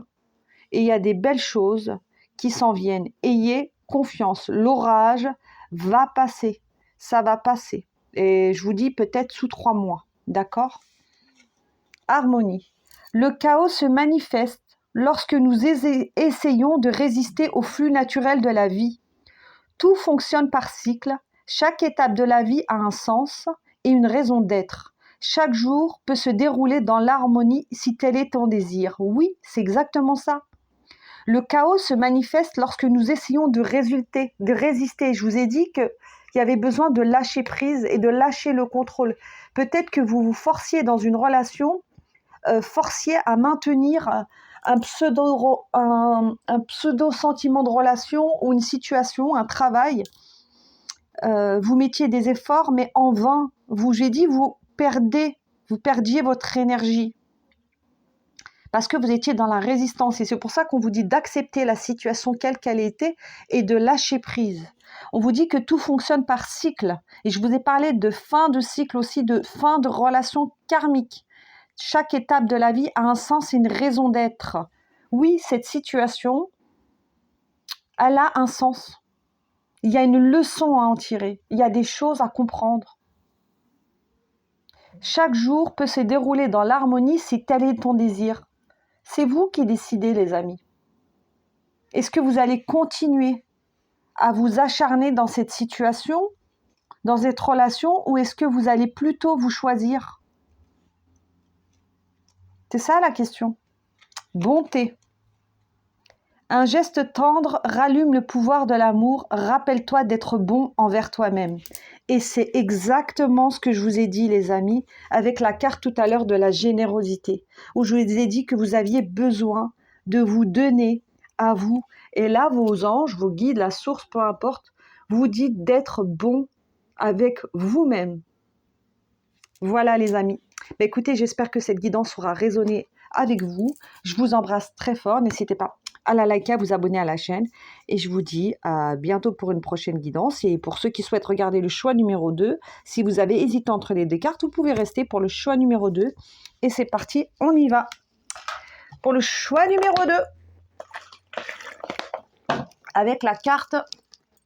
Et il y a des belles choses qui s'en viennent. Ayez confiance. L'orage va passer. Ça va passer. Et je vous dis peut-être sous 3 mois. D'accord ? Harmonie. Le chaos se manifeste lorsque nous essayons de résister au flux naturel de la vie. Tout fonctionne par cycle. Chaque étape de la vie a un sens et une raison d'être. Chaque jour peut se dérouler dans l'harmonie si tel est ton désir. Oui, c'est exactement ça. Le chaos se manifeste lorsque nous essayons de résister. Je vous ai dit qu'il y avait besoin de lâcher prise et de lâcher le contrôle. Peut-être que vous vous forciez dans une relation, forciez à maintenir un pseudo sentiment de relation ou une situation, un travail. Vous mettiez des efforts, mais en vain. J'ai dit, vous perdiez votre énergie. Parce que vous étiez dans la résistance. Et c'est pour ça qu'on vous dit d'accepter la situation quelle qu'elle était et de lâcher prise. On vous dit que tout fonctionne par cycle. Et je vous ai parlé de fin de cycle aussi, de fin de relation karmique. Chaque étape de la vie a un sens et une raison d'être. Oui, cette situation, elle a un sens. Il y a une leçon à en tirer. Il y a des choses à comprendre. Chaque jour peut se dérouler dans l'harmonie si tel est ton désir. C'est vous qui décidez, les amis. Est-ce que vous allez continuer à vous acharner dans cette situation, dans cette relation, ou est-ce que vous allez plutôt vous choisir ? C'est ça la question. Bonté. Un geste tendre rallume le pouvoir de l'amour. Rappelle-toi d'être bon envers toi-même. Et c'est exactement ce que je vous ai dit, les amis, avec la carte tout à l'heure de la générosité, où je vous ai dit que vous aviez besoin de vous donner à vous. Et là, vos anges, vos guides, la source, peu importe, vous dites d'être bon avec vous-même. Voilà, les amis. Bah, écoutez, j'espère que cette guidance aura résonné avec vous. Je vous embrasse très fort. N'hésitez pas à la liker, à vous abonner à la chaîne. Et je vous dis à bientôt pour une prochaine guidance. Et pour ceux qui souhaitent regarder le choix numéro 2, si vous avez hésité entre les deux cartes, vous pouvez rester pour le choix numéro 2. Et c'est parti, on y va. Pour le choix numéro 2, avec la carte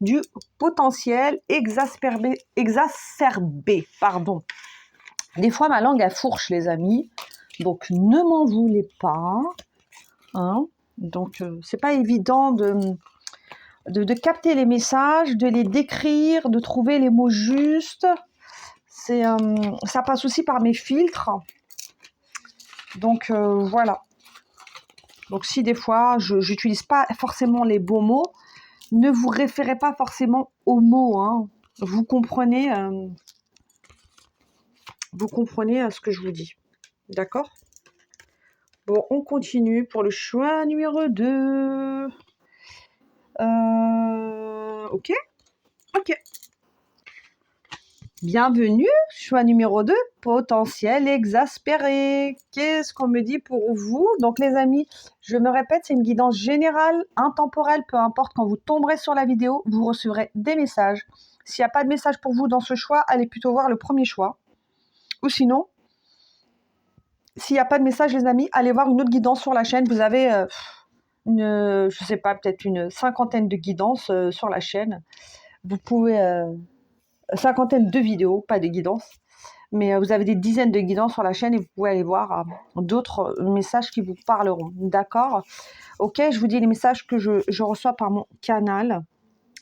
du potentiel exacerbé. Des fois, ma langue, elle fourche, les amis. Donc, ne m'en voulez pas. Hein. Donc, c'est pas évident de capter les messages, de les décrire, de trouver les mots justes. Ça passe aussi par mes filtres. Donc, voilà. Donc, si des fois, je n'utilise pas forcément les beaux mots, ne vous référez pas forcément aux mots. Hein. Vous comprenez ce que je vous dis. D'accord ? Bon, on continue pour le choix numéro 2. Ok. Bienvenue, choix numéro 2, potentiel exaspéré. Qu'est-ce qu'on me dit pour vous ? Donc les amis, je me répète, c'est une guidance générale, intemporelle, peu importe, quand vous tomberez sur la vidéo, vous recevrez des messages. S'il n'y a pas de message pour vous dans ce choix, allez plutôt voir le premier choix. Ou sinon, s'il n'y a pas de message, les amis, allez voir une autre guidance sur la chaîne. Vous avez, je sais pas, peut-être une 50aine de guidances sur la chaîne. Vous pouvez... 50aine de vidéos, pas de guidances. Mais vous avez des dizaines de guidances sur la chaîne et vous pouvez aller voir d'autres messages qui vous parleront. D'accord ? Ok, je vous dis les messages que je reçois par mon canal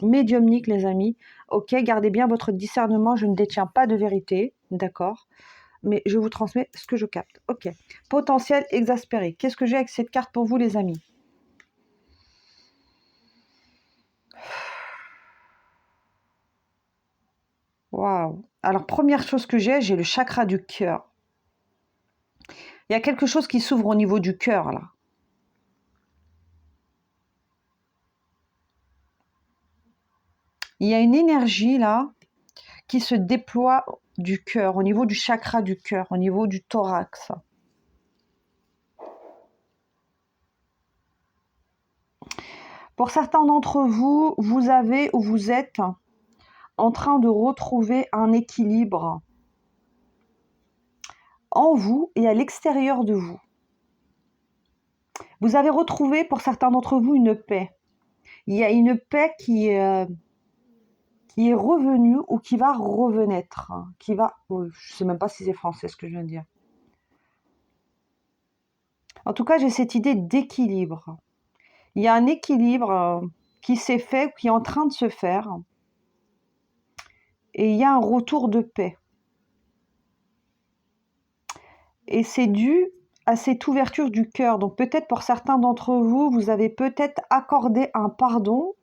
médiumnique, les amis. Ok, gardez bien votre discernement. Je ne détiens pas de vérité. D'accord ? Mais je vous transmets ce que je capte. Ok. Potentiel exaspéré. Qu'est-ce que j'ai avec cette carte pour vous, les amis ? Waouh. Alors, première chose que j'ai le chakra du cœur. Il y a quelque chose qui s'ouvre au niveau du cœur, là. Il y a une énergie, là, qui se déploie du cœur, au niveau du chakra du cœur, au niveau du thorax. Pour certains d'entre vous, vous avez ou vous êtes en train de retrouver un équilibre en vous et à l'extérieur de vous. Vous avez retrouvé, pour certains d'entre vous, une paix. Il y a une paix qui est revenue ou qui va revenêtre. Je ne sais même pas si c'est français ce que je viens de dire. En tout cas, j'ai cette idée d'équilibre. Il y a un équilibre qui s'est fait, qui est en train de se faire. Et il y a un retour de paix. Et c'est dû à cette ouverture du cœur. Donc peut-être pour certains d'entre vous, vous avez peut-être accordé un pardon.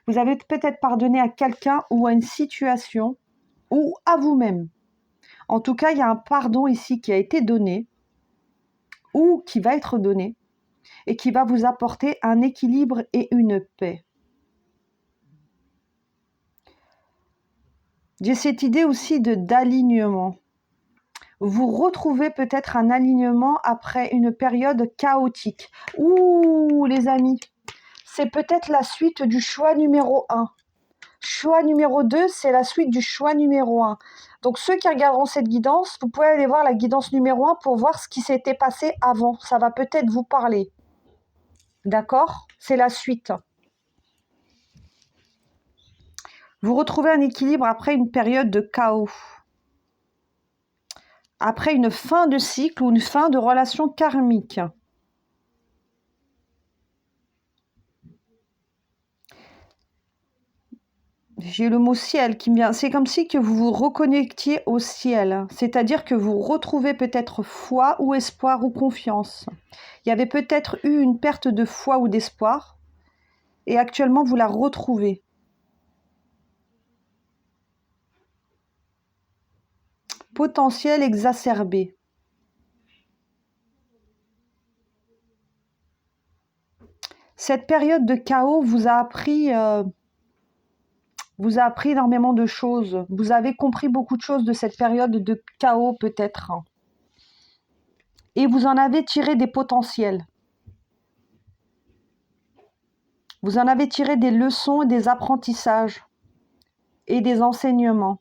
Vous avez peut-être pardonné à quelqu'un ou à une situation ou à vous-même. En tout cas, il y a un pardon ici qui a été donné ou qui va être donné et qui va vous apporter un équilibre et une paix. J'ai cette idée aussi d'alignement. Vous retrouvez peut-être un alignement après une période chaotique. Ouh, les amis, c'est peut-être la suite du choix numéro 1. Choix numéro 2, c'est la suite du choix numéro 1. Donc ceux qui regarderont cette guidance, vous pouvez aller voir la guidance numéro 1 pour voir ce qui s'était passé avant. Ça va peut-être vous parler. D'accord? C'est la suite. Vous retrouvez un équilibre après une période de chaos. Après une fin de cycle ou une fin de relation karmique. J'ai le mot ciel qui me vient. C'est comme si que vous vous reconnectiez au ciel. C'est-à-dire que vous retrouvez peut-être foi ou espoir ou confiance. Il y avait peut-être eu une perte de foi ou d'espoir. Et actuellement, vous la retrouvez. Potentiel exacerbé. Cette période de chaos vous a appris énormément de choses. Vous avez compris beaucoup de choses de cette période de chaos peut-être. Et vous en avez tiré des potentiels. Vous en avez tiré des leçons et des apprentissages et des enseignements.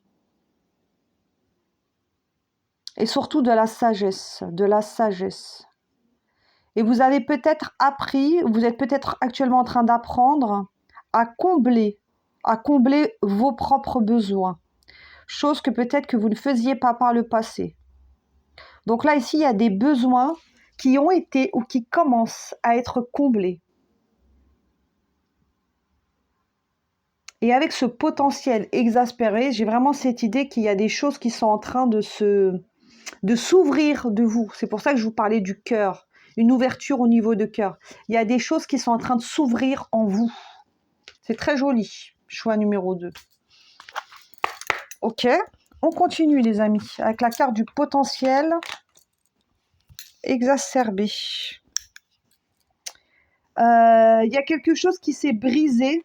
Et surtout de la sagesse, de la sagesse. Et vous avez peut-être appris, vous êtes peut-être actuellement en train d'apprendre à combler vos propres besoins. Chose que peut-être que vous ne faisiez pas par le passé. Donc là, ici, il y a des besoins qui ont été ou qui commencent à être comblés. Et avec ce potentiel exaspéré, j'ai vraiment cette idée qu'il y a des choses qui sont en train de s'ouvrir de vous. C'est pour ça que je vous parlais du cœur, une ouverture au niveau de cœur. Il y a des choses qui sont en train de s'ouvrir en vous. C'est très joli. Choix numéro 2. Ok, on continue les amis, avec la carte du potentiel exacerbé. Il y a quelque chose qui s'est brisé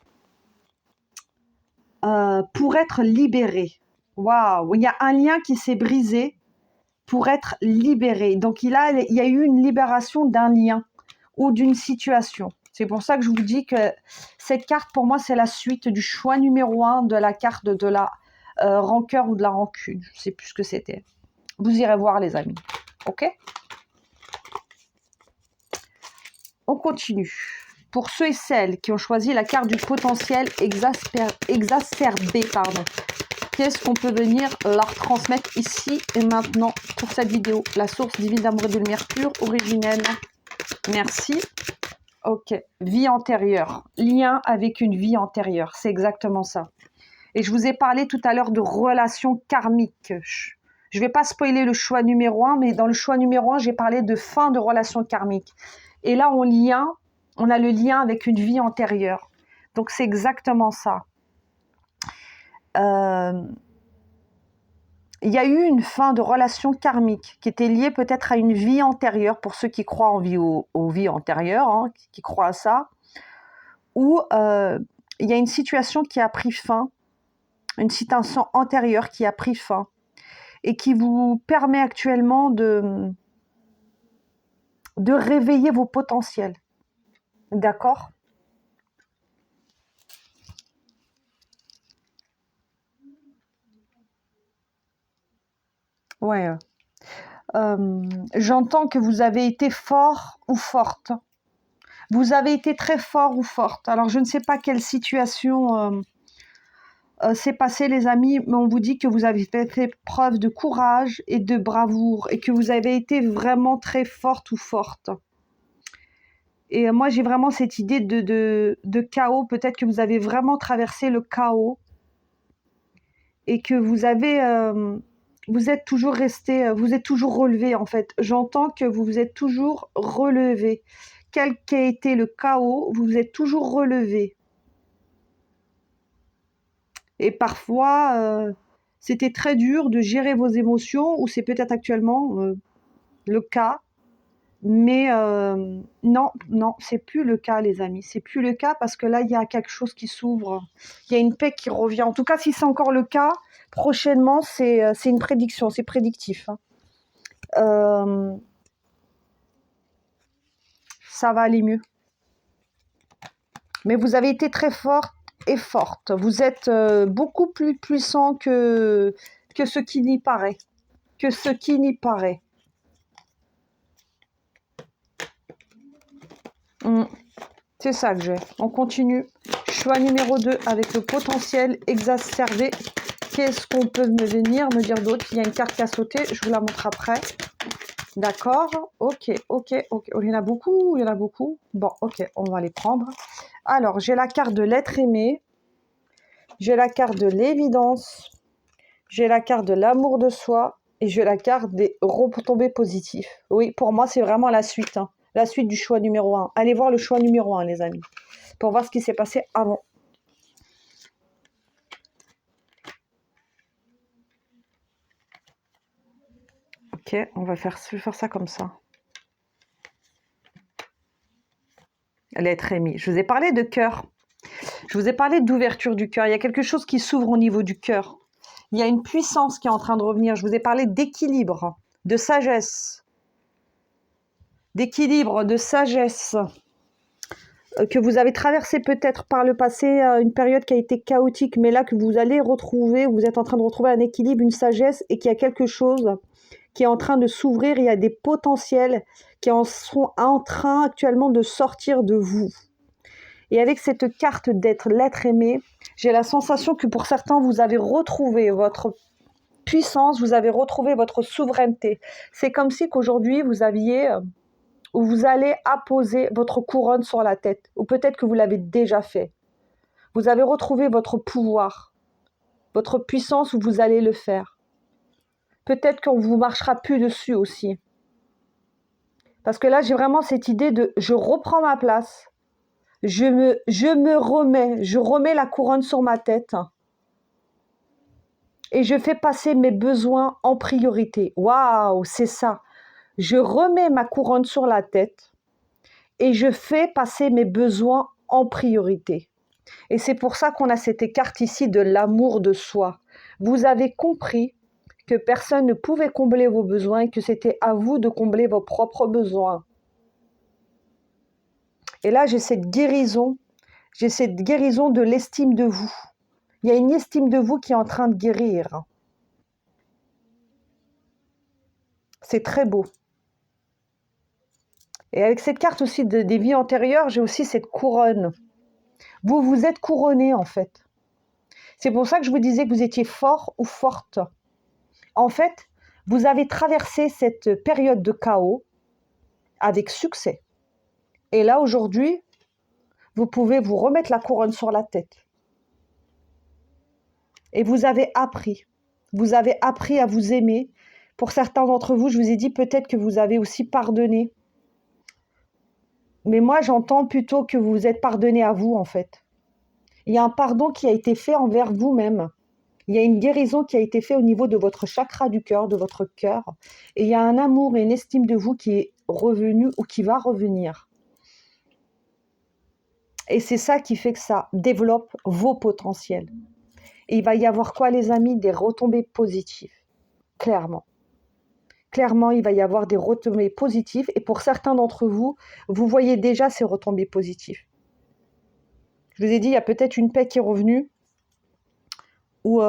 pour être libéré. Waouh, il y a un lien qui s'est brisé pour être libéré. Donc il y a eu une libération d'un lien ou d'une situation. C'est pour ça que je vous dis que cette carte, pour moi, c'est la suite du choix numéro 1 de la carte de la rancœur ou de la rancune. Je ne sais plus ce que c'était. Vous irez voir, les amis. Ok? On continue. Pour ceux et celles qui ont choisi la carte du potentiel exacerbé, qu'est-ce qu'on peut venir leur transmettre ici et maintenant pour cette vidéo? La source divine d'amour et de lumière pure, originelle. Merci. Ok. Vie antérieure. Lien avec une vie antérieure. C'est exactement ça. Et je vous ai parlé tout à l'heure de relations karmiques. Je ne vais pas spoiler le choix numéro 1, mais dans le choix numéro 1, j'ai parlé de fin de relations karmiques. Et là, on a le lien avec une vie antérieure. Donc, c'est exactement ça. il y a eu une fin de relation karmique qui était liée peut-être à une vie antérieure, pour ceux qui croient aux vies antérieures, hein, qui croient à ça, où il y a une situation qui a pris fin, une situation antérieure qui a pris fin, et qui vous permet actuellement de réveiller vos potentiels. D'accord ? Ouais. J'entends que vous avez été fort ou forte. Vous avez été très fort ou forte. Alors, je ne sais pas quelle situation s'est passée, les amis, mais on vous dit que vous avez fait preuve de courage et de bravoure et que vous avez été vraiment très forte ou forte. Et moi, j'ai vraiment cette idée de chaos. Peut-être que vous avez vraiment traversé le chaos et que vous êtes toujours resté, vous êtes toujours relevé en fait. J'entends que vous vous êtes toujours relevé. Quel qu'ait été le chaos, vous vous êtes toujours relevé. Et parfois, c'était très dur de gérer vos émotions, ou c'est peut-être actuellement le cas. Mais non, non, c'est plus le cas, les amis. C'est plus le cas parce que là, il y a quelque chose qui s'ouvre. Il y a une paix qui revient. En tout cas, si c'est encore le cas, prochainement, c'est une prédiction, c'est prédictif. Hein. Ça va aller mieux. Mais vous avez été très forte et forte. Vous êtes beaucoup plus puissant que ce qui n'y paraît. Que ce qui n'y paraît. C'est ça que j'ai. On continue. Choix numéro 2 avec le potentiel exacerbé. Qu'est-ce qu'on peut venir me dire d'autre? Il y a une carte qui a sauté. Je vous la montre après. D'accord. Ok, ok, ok. Oh, il y en a beaucoup, il y en a beaucoup. Bon, ok, on va les prendre. Alors, j'ai la carte de l'être aimé. J'ai la carte de l'évidence. J'ai la carte de l'amour de soi. Et j'ai la carte des retombées positives. Oui, pour moi, c'est vraiment la suite. Hein. La suite du choix numéro 1. Allez voir le choix numéro 1, les amis. Pour voir ce qui s'est passé avant. Ok, on va faire ça comme ça. L'être aimé. Je vous ai parlé de cœur. Je vous ai parlé d'ouverture du cœur. Il y a quelque chose qui s'ouvre au niveau du cœur. Il y a une puissance qui est en train de revenir. Je vous ai parlé d'équilibre, de sagesse. D'équilibre, de sagesse. Que vous avez traversé peut-être par le passé une période qui a été chaotique, mais là que vous allez retrouver, vous êtes en train de retrouver un équilibre, une sagesse, et qu'il y a quelque chose qui est en train de s'ouvrir. Il y a des potentiels qui sont en train actuellement de sortir de vous. Et avec cette carte d'être l'être aimé, j'ai la sensation que pour certains, vous avez retrouvé votre puissance, vous avez retrouvé votre souveraineté. C'est comme si qu'aujourd'hui, vous allez apposer votre couronne sur la tête. Ou peut-être que vous l'avez déjà fait. Vous avez retrouvé votre pouvoir, votre puissance où vous allez le faire. Peut-être qu'on ne vous marchera plus dessus aussi. Parce que là, j'ai vraiment cette idée de je reprends ma place. Je remets la couronne sur ma tête et je fais passer mes besoins en priorité. Waouh, c'est ça. Je remets ma couronne sur la tête et je fais passer mes besoins en priorité. Et c'est pour ça qu'on a cette carte ici de l'amour de soi. Vous avez compris que personne ne pouvait combler vos besoins et que c'était à vous de combler vos propres besoins. Et là, j'ai cette guérison de l'estime de vous. Il y a une estime de vous qui est en train de guérir. C'est très beau. Et avec cette carte aussi des vies antérieures, j'ai aussi cette couronne. Vous, vous êtes couronné en fait. C'est pour ça que je vous disais que vous étiez fort ou forte. En fait, vous avez traversé cette période de chaos avec succès. Et là, aujourd'hui, vous pouvez vous remettre la couronne sur la tête. Et vous avez appris. Vous avez appris à vous aimer. Pour certains d'entre vous, je vous ai dit peut-être que vous avez aussi pardonné. Mais moi, j'entends plutôt que vous vous êtes pardonné à vous, en fait. Il y a un pardon qui a été fait envers vous-même. Il y a une guérison qui a été faite au niveau de votre chakra du cœur, de votre cœur. Et il y a un amour et une estime de vous qui est revenu ou qui va revenir. Et c'est ça qui fait que ça développe vos potentiels. Et il va y avoir quoi, les amis? Des retombées positives. Clairement. Clairement, il va y avoir des retombées positives. Et pour certains d'entre vous, vous voyez déjà ces retombées positives. Je vous ai dit, il y a peut-être une paix qui est revenue. Ou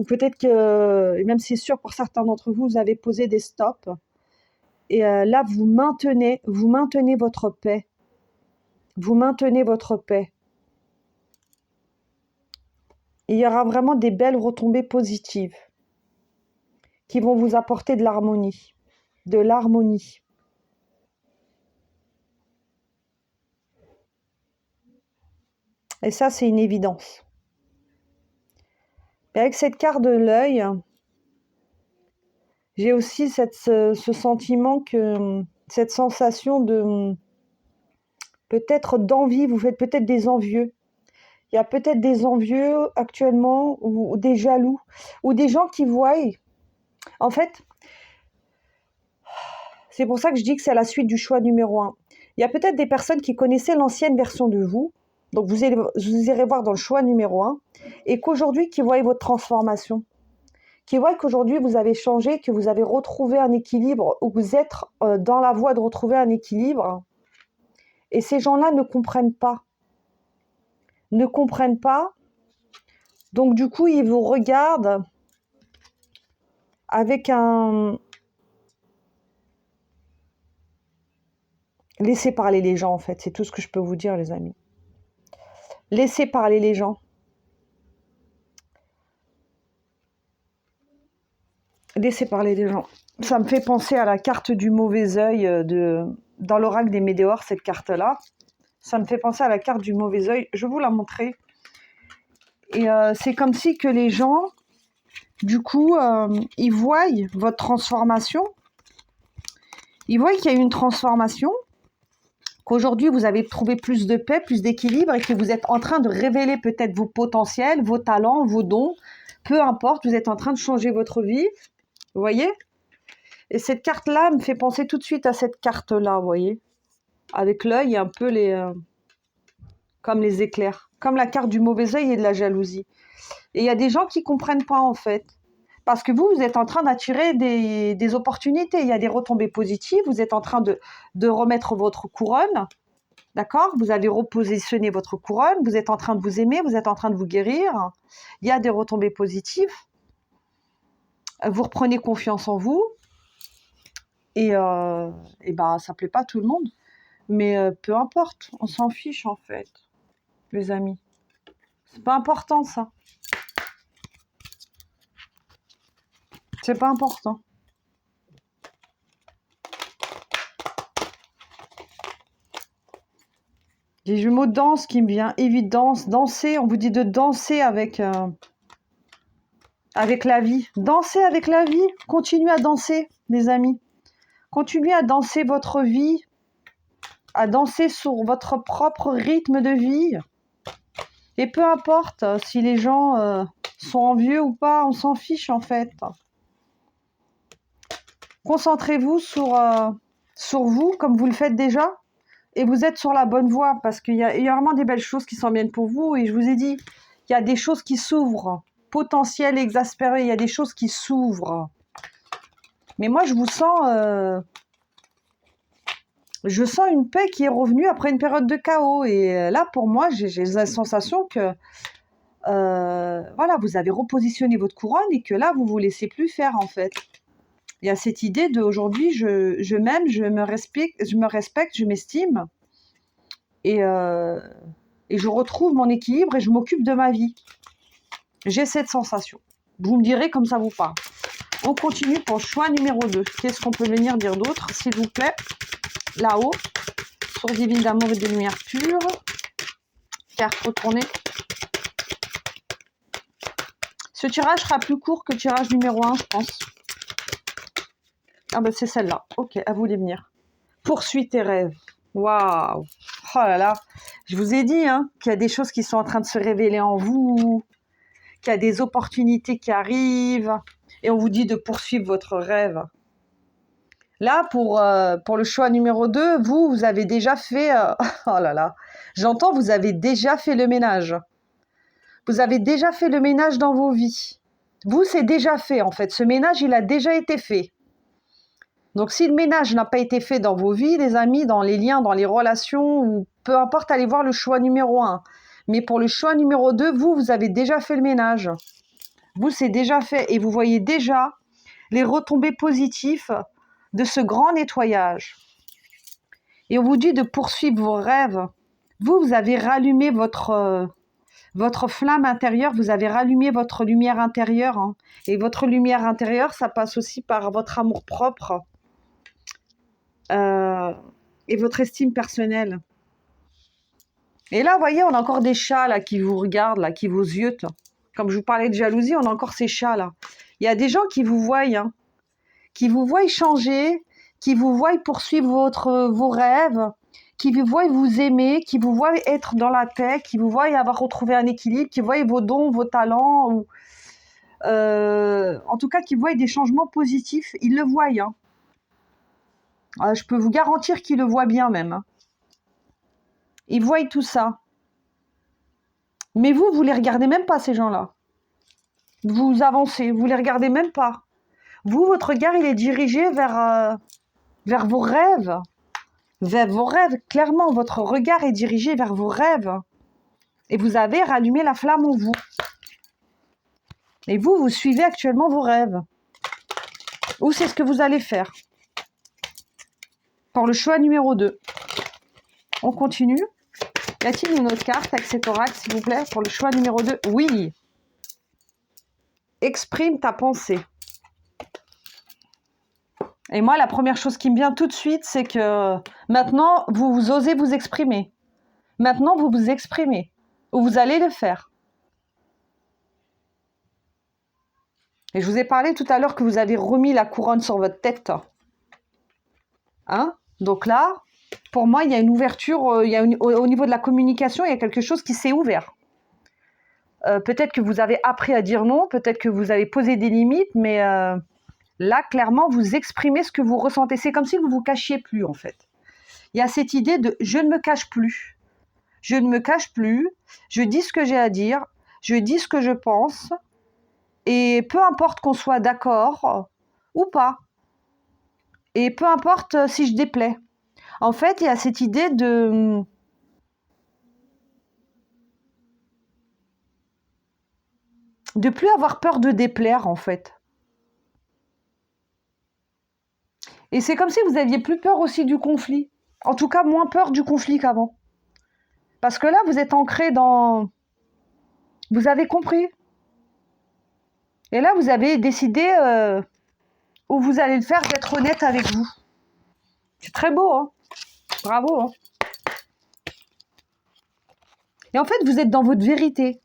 peut-être que, même c'est sûr, pour certains d'entre vous, vous avez posé des stops. Et là, vous maintenez votre paix. Vous maintenez votre paix. Il y aura vraiment des belles retombées positives qui vont vous apporter de l'harmonie. De l'harmonie. Et ça, c'est une évidence. Et avec cette carte de l'œil, j'ai aussi ce sentiment que, cette sensation de peut-être d'envie, vous faites peut-être des envieux. Il y a peut-être des envieux actuellement, ou des jaloux, ou des gens qui voient. En fait, c'est pour ça que je dis que c'est la suite du choix numéro 1. Il y a peut-être des personnes qui connaissaient l'ancienne version de vous, donc vous irez voir dans le choix numéro 1, et qu'aujourd'hui, qui voient votre transformation, qui voient qu'aujourd'hui, vous avez changé, que vous avez retrouvé un équilibre, ou que vous êtes dans la voie de retrouver un équilibre. Et ces gens-là ne comprennent pas. Ne comprennent pas. Donc, du coup, ils vous regardent avec un... Laissez parler les gens, en fait. C'est tout ce que je peux vous dire, les amis. Laissez parler les gens. Laissez parler les gens. Ça me fait penser à la carte du mauvais œil dans l'oracle des Météores, cette carte-là. Ça me fait penser à la carte du mauvais œil. Je vais vous la montrer. Et c'est comme si que les gens, du coup, ils voient votre transformation. Ils voient qu'il y a eu une transformation, qu'aujourd'hui, vous avez trouvé plus de paix, plus d'équilibre et que vous êtes en train de révéler peut-être vos potentiels, vos talents, vos dons. Peu importe, vous êtes en train de changer votre vie. Vous voyez? Et cette carte-là me fait penser tout de suite à cette carte-là, vous voyez? Avec l'œil, un peu comme les éclairs. Comme la carte du mauvais œil et de la jalousie. Et il y a des gens qui ne comprennent pas, en fait. Parce que vous êtes en train d'attirer des opportunités. Il y a des retombées positives. Vous êtes en train de remettre votre couronne. D'accord? Vous avez repositionné votre couronne. Vous êtes en train de vous aimer. Vous êtes en train de vous guérir. Il y a des retombées positives. Vous reprenez confiance en vous. Et ben, ça ne plaît pas à tout le monde. Mais peu importe. On s'en fiche, en fait. Les amis. C'est pas important, ça. C'est pas important. J'ai le mot danse qui me vient. Évidence, danser. On vous dit de danser avec la vie. Danser avec la vie. Continuez à danser, les amis. Continuez à danser votre vie. À danser sur votre propre rythme de vie. Et peu importe si les gens sont envieux ou pas, on s'en fiche en fait. Concentrez-vous sur vous comme vous le faites déjà. Et vous êtes sur la bonne voie parce qu'il y a vraiment des belles choses qui s'en viennent pour vous. Et je vous ai dit, il y a des choses qui s'ouvrent. Potentiel exaspéré, il y a des choses qui s'ouvrent. Mais moi, je vous sens... je sens une paix qui est revenue après une période de chaos. Et là, pour moi, j'ai la sensation que... voilà, vous avez repositionné votre couronne et que là, vous ne vous laissez plus faire, en fait. Il y a cette idée d'aujourd'hui, je m'aime, je me respecte, je m'estime. Et je retrouve mon équilibre et je m'occupe de ma vie. J'ai cette sensation. Vous me direz comme ça vous parle. On continue pour le choix numéro 2. Qu'est-ce qu'on peut venir dire d'autre, s'il vous plaît? Là-haut, source divine d'amour et de lumière pure. Carte retournée. Ce tirage sera plus court que le tirage numéro 1, je pense. Ah ben c'est celle-là. Ok, à vous de venir. Poursuis tes rêves. Waouh! Oh là là! Je vous ai dit qu'il y a des choses qui sont en train de se révéler en vous, qu'il y a des opportunités qui arrivent et on vous dit de poursuivre votre rêve. Là, pour le choix numéro 2, vous avez déjà fait... oh là là, j'entends, vous avez déjà fait le ménage. Vous avez déjà fait le ménage dans vos vies. Vous, c'est déjà fait, en fait. Ce ménage, il a déjà été fait. Donc, si le ménage n'a pas été fait dans vos vies, les amis, dans les liens, dans les relations, ou peu importe, allez voir le choix numéro 1. Mais pour le choix numéro 2, vous avez déjà fait le ménage. Vous, c'est déjà fait. Et vous voyez déjà les retombées positives de ce grand nettoyage. Et on vous dit de poursuivre vos rêves. Vous avez rallumé votre flamme intérieure, vous avez rallumé votre lumière intérieure. Hein. Et votre lumière intérieure, ça passe aussi par votre amour-propre et votre estime personnelle. Et là, vous voyez, on a encore des chats là, qui vous regardent, là, qui vous ziotent. Comme je vous parlais de jalousie, on a encore ces chats là. Il y a des gens qui vous voient, hein, qui vous voient changer, qui vous voient poursuivre vos rêves, qui vous voient vous aimer, qui vous voient être dans la paix, qui vous voient avoir retrouvé un équilibre, qui voient vos dons, vos talents, ou en tout cas qui voient des changements positifs. Ils le voient. Hein. Je peux vous garantir qu'ils le voient bien même. Hein. Ils voient tout ça. Mais vous les regardez même pas, ces gens-là. Vous avancez, vous les regardez même pas. Vous, votre regard, il est dirigé vers vos rêves. Vers vos rêves. Clairement, votre regard est dirigé vers vos rêves. Et vous avez rallumé la flamme en vous. Et vous suivez actuellement vos rêves. Ou c'est ce que vous allez faire. Pour le choix numéro 2. On continue. Y a-t-il une autre carte avec cet oracle, s'il vous plaît, pour le choix numéro 2? Oui. Exprime ta pensée. Et moi, la première chose qui me vient tout de suite, c'est que maintenant, vous osez vous exprimer. Maintenant, vous vous exprimez. Ou vous allez le faire. Et je vous ai parlé tout à l'heure que vous avez remis la couronne sur votre tête. Hein? Donc là, pour moi, il y a une ouverture, au niveau de la communication, il y a quelque chose qui s'est ouvert. Peut-être que vous avez appris à dire non, peut-être que vous avez posé des limites, mais là, clairement, vous exprimez ce que vous ressentez. C'est comme si vous ne vous cachiez plus, en fait. Il y a cette idée de « je ne me cache plus ». Je ne me cache plus, je dis ce que j'ai à dire, je dis ce que je pense, et peu importe qu'on soit d'accord ou pas, et peu importe si je déplais. En fait, il y a cette idée de plus avoir peur de déplaire, en fait. Et c'est comme si vous aviez plus peur aussi du conflit. En tout cas, moins peur du conflit qu'avant. Parce que là, vous êtes ancré dans... Vous avez compris. Et là, vous avez décidé où vous allez le faire d'être honnête avec vous. C'est très beau, hein. Bravo, hein. Et en fait, vous êtes dans votre vérité.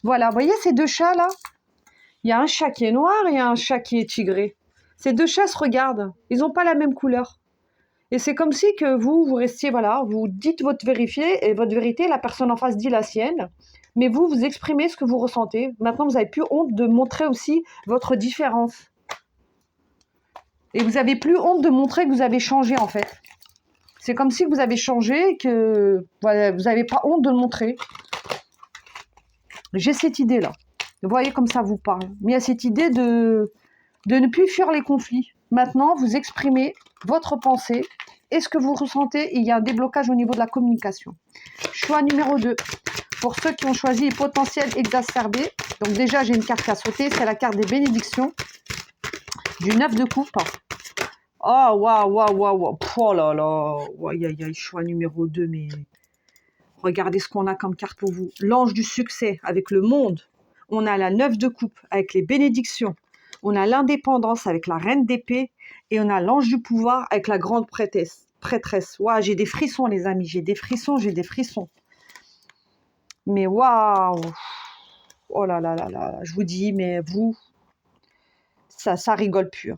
Voilà, vous voyez ces deux chats là? Il y a un chat qui est noir et un chat qui est tigré. Ces deux chats se regardent. Ils n'ont pas la même couleur. Et c'est comme si que vous restiez, voilà, vous dites votre vérité, la personne en face dit la sienne. Mais vous exprimez ce que vous ressentez. Maintenant, vous n'avez plus honte de montrer aussi votre différence. Et vous n'avez plus honte de montrer que vous avez changé, en fait. C'est comme si vous avez changé et que voilà, vous n'avez pas honte de le montrer. J'ai cette idée-là. Vous voyez comme ça vous parle. Mais il y a cette idée de ne plus fuir les conflits. Maintenant, vous exprimez votre pensée et ce que vous ressentez. Et il y a un déblocage au niveau de la communication. Choix numéro 2. Pour ceux qui ont choisi les potentiels exacerbés. Donc déjà, j'ai une carte à sauter. C'est la carte des bénédictions. Du 9 de coupe. Oh, waouh. Oh là là. Aïe, choix numéro 2, mais... Regardez ce qu'on a comme carte pour vous. L'ange du succès avec le monde. On a la 9 de coupe avec les bénédictions. On a l'indépendance avec la reine d'épée. Et on a l'ange du pouvoir avec la grande prêtresse. Waouh, j'ai des frissons, les amis. J'ai des frissons. Mais waouh. Oh là là là là. Je vous dis, mais vous, ça rigole plus.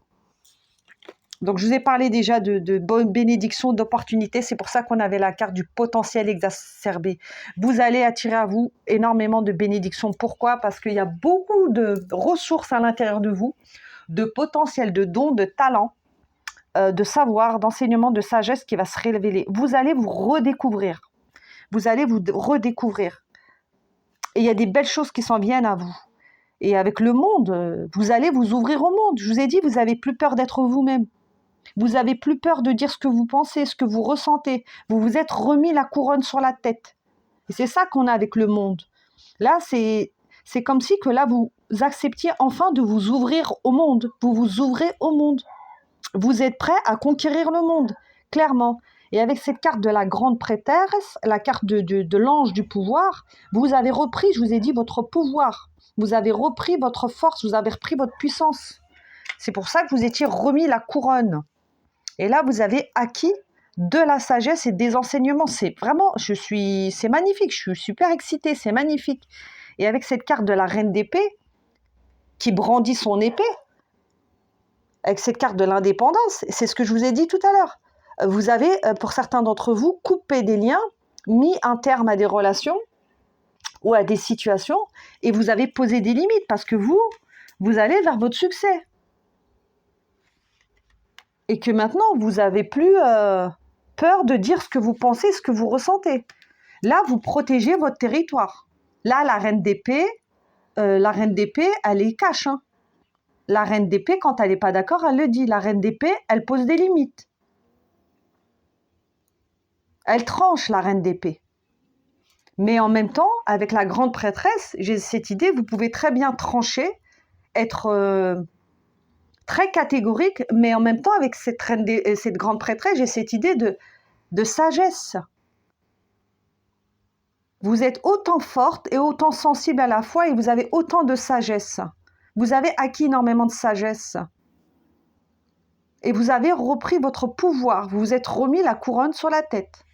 Donc, je vous ai parlé déjà de bonnes bénédictions, d'opportunités. C'est pour ça qu'on avait la carte du potentiel exacerbé. Vous allez attirer à vous énormément de bénédictions. Pourquoi? Parce qu'il y a beaucoup de ressources à l'intérieur de vous, de potentiel, de dons, de talents, de savoir, d'enseignement, de sagesse qui va se révéler. Vous allez vous redécouvrir. Vous allez vous redécouvrir. Et il y a des belles choses qui s'en viennent à vous. Et avec le monde, vous allez vous ouvrir au monde. Je vous ai dit, vous n'avez plus peur d'être vous-même. Vous n'avez plus peur de dire ce que vous pensez, ce que vous ressentez. Vous vous êtes remis la couronne sur la tête. Et c'est ça qu'on a avec le monde. Là, c'est comme si que là, vous acceptiez enfin de vous ouvrir au monde. Vous vous ouvrez au monde. Vous êtes prêt à conquérir le monde, clairement. Et avec cette carte de la grande prêtresse, la carte de l'ange du pouvoir, vous avez repris, je vous ai dit, votre pouvoir. Vous avez repris votre force, vous avez repris votre puissance. C'est pour ça que vous étiez remis la couronne. Et là, vous avez acquis de la sagesse et des enseignements. C'est vraiment, c'est magnifique, je suis super excitée, c'est magnifique. Et avec cette carte de la reine d'épée, qui brandit son épée, avec cette carte de l'indépendance, c'est ce que je vous ai dit tout à l'heure. Vous avez, pour certains d'entre vous, coupé des liens, mis un terme à des relations ou à des situations, et vous avez posé des limites parce que vous allez vers votre succès. Et que maintenant, vous n'avez plus peur de dire ce que vous pensez, ce que vous ressentez. Là, vous protégez votre territoire. Là, la reine d'épée, elle est cache. Hein. La reine d'épée, quand elle n'est pas d'accord, elle le dit. La reine d'épée, elle pose des limites. Elle tranche, la reine d'épée. Mais en même temps, avec la grande prêtresse, j'ai cette idée, vous pouvez très bien trancher, être très catégorique, mais en même temps, avec cette grande prêtresse, j'ai cette idée de sagesse. Vous êtes autant forte et autant sensible à la fois et vous avez autant de sagesse. Vous avez acquis énormément de sagesse. Et vous avez repris votre pouvoir. Vous vous êtes remis la couronne sur la tête.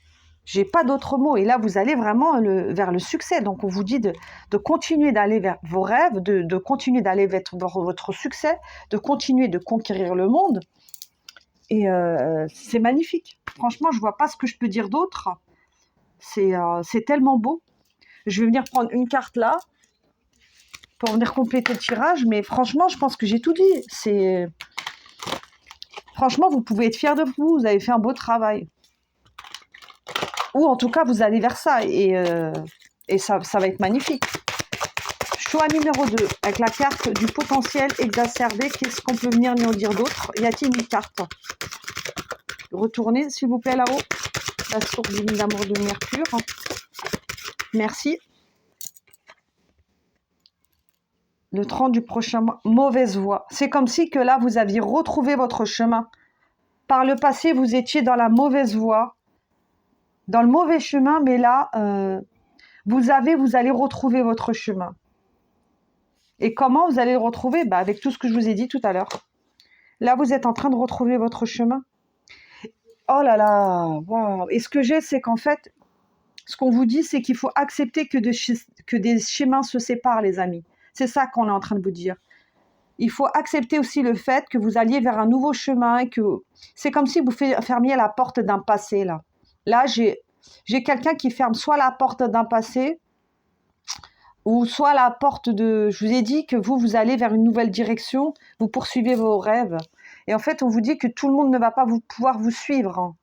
J'ai pas d'autres mots. Et là, vous allez vraiment vers le succès. Donc, on vous dit de continuer d'aller vers vos rêves, de continuer d'aller vers votre succès, de continuer de conquérir le monde. Et c'est magnifique. Franchement, je vois pas ce que je peux dire d'autre. C'est tellement beau. Je vais venir prendre une carte là pour venir compléter le tirage. Mais franchement, je pense que j'ai tout dit. Franchement, vous pouvez être fiers de vous. Vous avez fait un beau travail. Ou en tout cas, vous allez vers ça. Et ça va être magnifique. Choix numéro 2. Avec la carte du potentiel exacerbé. Qu'est-ce qu'on peut venir nous dire d'autre? Y a-t-il une carte? Retournez, s'il vous plaît, là-haut. La source divine d'amour de Mercure. Merci. Le 30 du prochain mois. Mauvaise voie. C'est comme si que là, vous aviez retrouvé votre chemin. Par le passé, vous étiez dans la mauvaise voie. Dans le mauvais chemin, mais là, vous allez retrouver votre chemin. Et comment vous allez le retrouver? Avec tout ce que je vous ai dit tout à l'heure. Là, vous êtes en train de retrouver votre chemin. Oh là là, waouh. Et ce que j'ai, c'est qu'en fait, ce qu'on vous dit, c'est qu'il faut accepter que des chemins se séparent, les amis. C'est ça qu'on est en train de vous dire. Il faut accepter aussi le fait que vous alliez vers un nouveau chemin, que c'est comme si vous fermiez la porte d'un passé, là. Là, j'ai quelqu'un qui ferme soit la porte d'un passé, ou soit la porte de... Je vous ai dit que vous allez vers une nouvelle direction, vous poursuivez vos rêves. Et en fait, on vous dit que tout le monde ne va pas pouvoir vous suivre. Hein.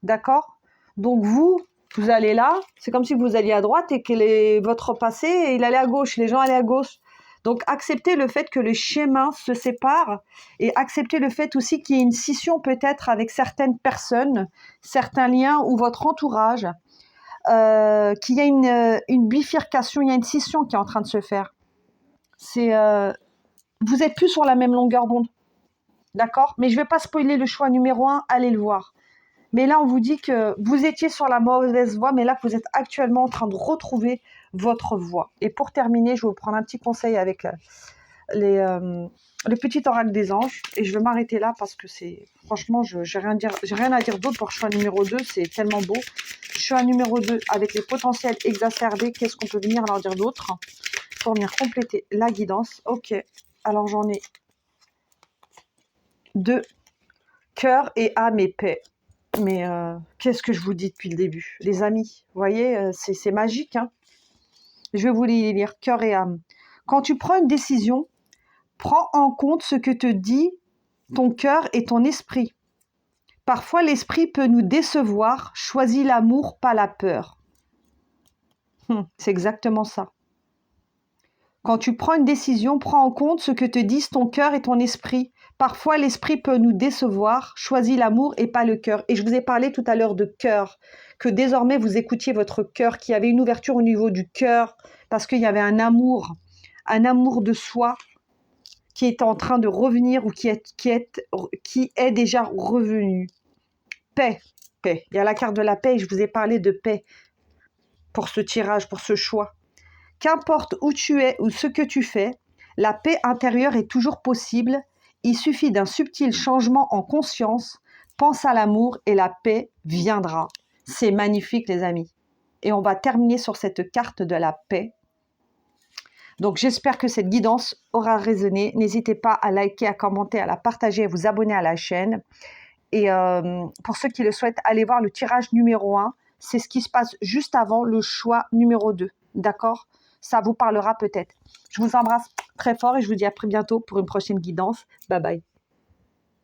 D'accord? Donc vous allez là, c'est comme si vous alliez à droite et que votre passé, il allait à gauche, les gens allaient à gauche. Donc acceptez le fait que les chemins se séparent et acceptez le fait aussi qu'il y ait une scission peut-être avec certaines personnes, certains liens ou votre entourage, qu'il y a une bifurcation, il y a une scission qui est en train de se faire. Vous n'êtes plus sur la même longueur d'onde, d'accord? Mais je ne vais pas spoiler le choix numéro 1, allez le voir. Mais là, on vous dit que vous étiez sur la mauvaise voie, mais là, vous êtes actuellement en train de retrouver votre voie. Et pour terminer, je vais vous prendre un petit conseil avec le petit oracle des anges. Et je vais m'arrêter là parce que franchement, j'ai rien à dire d'autre pour choix numéro 2. C'est tellement beau. Choix numéro 2, avec les potentiels exacerbés, qu'est-ce qu'on peut venir leur dire d'autre pour venir compléter la guidance? Ok, alors j'en ai 2. Cœur et âme et paix. Mais qu'est-ce que je vous dis depuis le début, les amis? Vous voyez, c'est magique, hein. Je vais vous les lire. Cœur et âme. Quand tu prends une décision, prends en compte ce que te dit ton cœur et ton esprit. Parfois, l'esprit peut nous décevoir. Choisis l'amour, pas la peur. C'est exactement ça. Quand tu prends une décision, prends en compte ce que te disent ton cœur et ton esprit. Parfois, l'esprit peut nous décevoir. Choisis l'amour et pas le cœur. Et je vous ai parlé tout à l'heure de cœur, que désormais vous écoutiez votre cœur, qu'il y avait une ouverture au niveau du cœur, parce qu'il y avait un amour de soi qui est en train de revenir ou qui est déjà revenu. Paix, paix. Il y a la carte de la paix et je vous ai parlé de paix pour ce tirage, pour ce choix. Qu'importe où tu es ou ce que tu fais, la paix intérieure est toujours possible. Il suffit d'un subtil changement en conscience. Pense à l'amour et la paix viendra. C'est magnifique, les amis. Et on va terminer sur cette carte de la paix. Donc, j'espère que cette guidance aura résonné. N'hésitez pas à liker, à commenter, à la partager, à vous abonner à la chaîne. Et pour ceux qui le souhaitent, allez voir le tirage numéro 1. C'est ce qui se passe juste avant le choix numéro 2. D'accord? Ça vous parlera peut-être. Je vous embrasse très fort et je vous dis à très bientôt pour une prochaine guidance. Bye bye.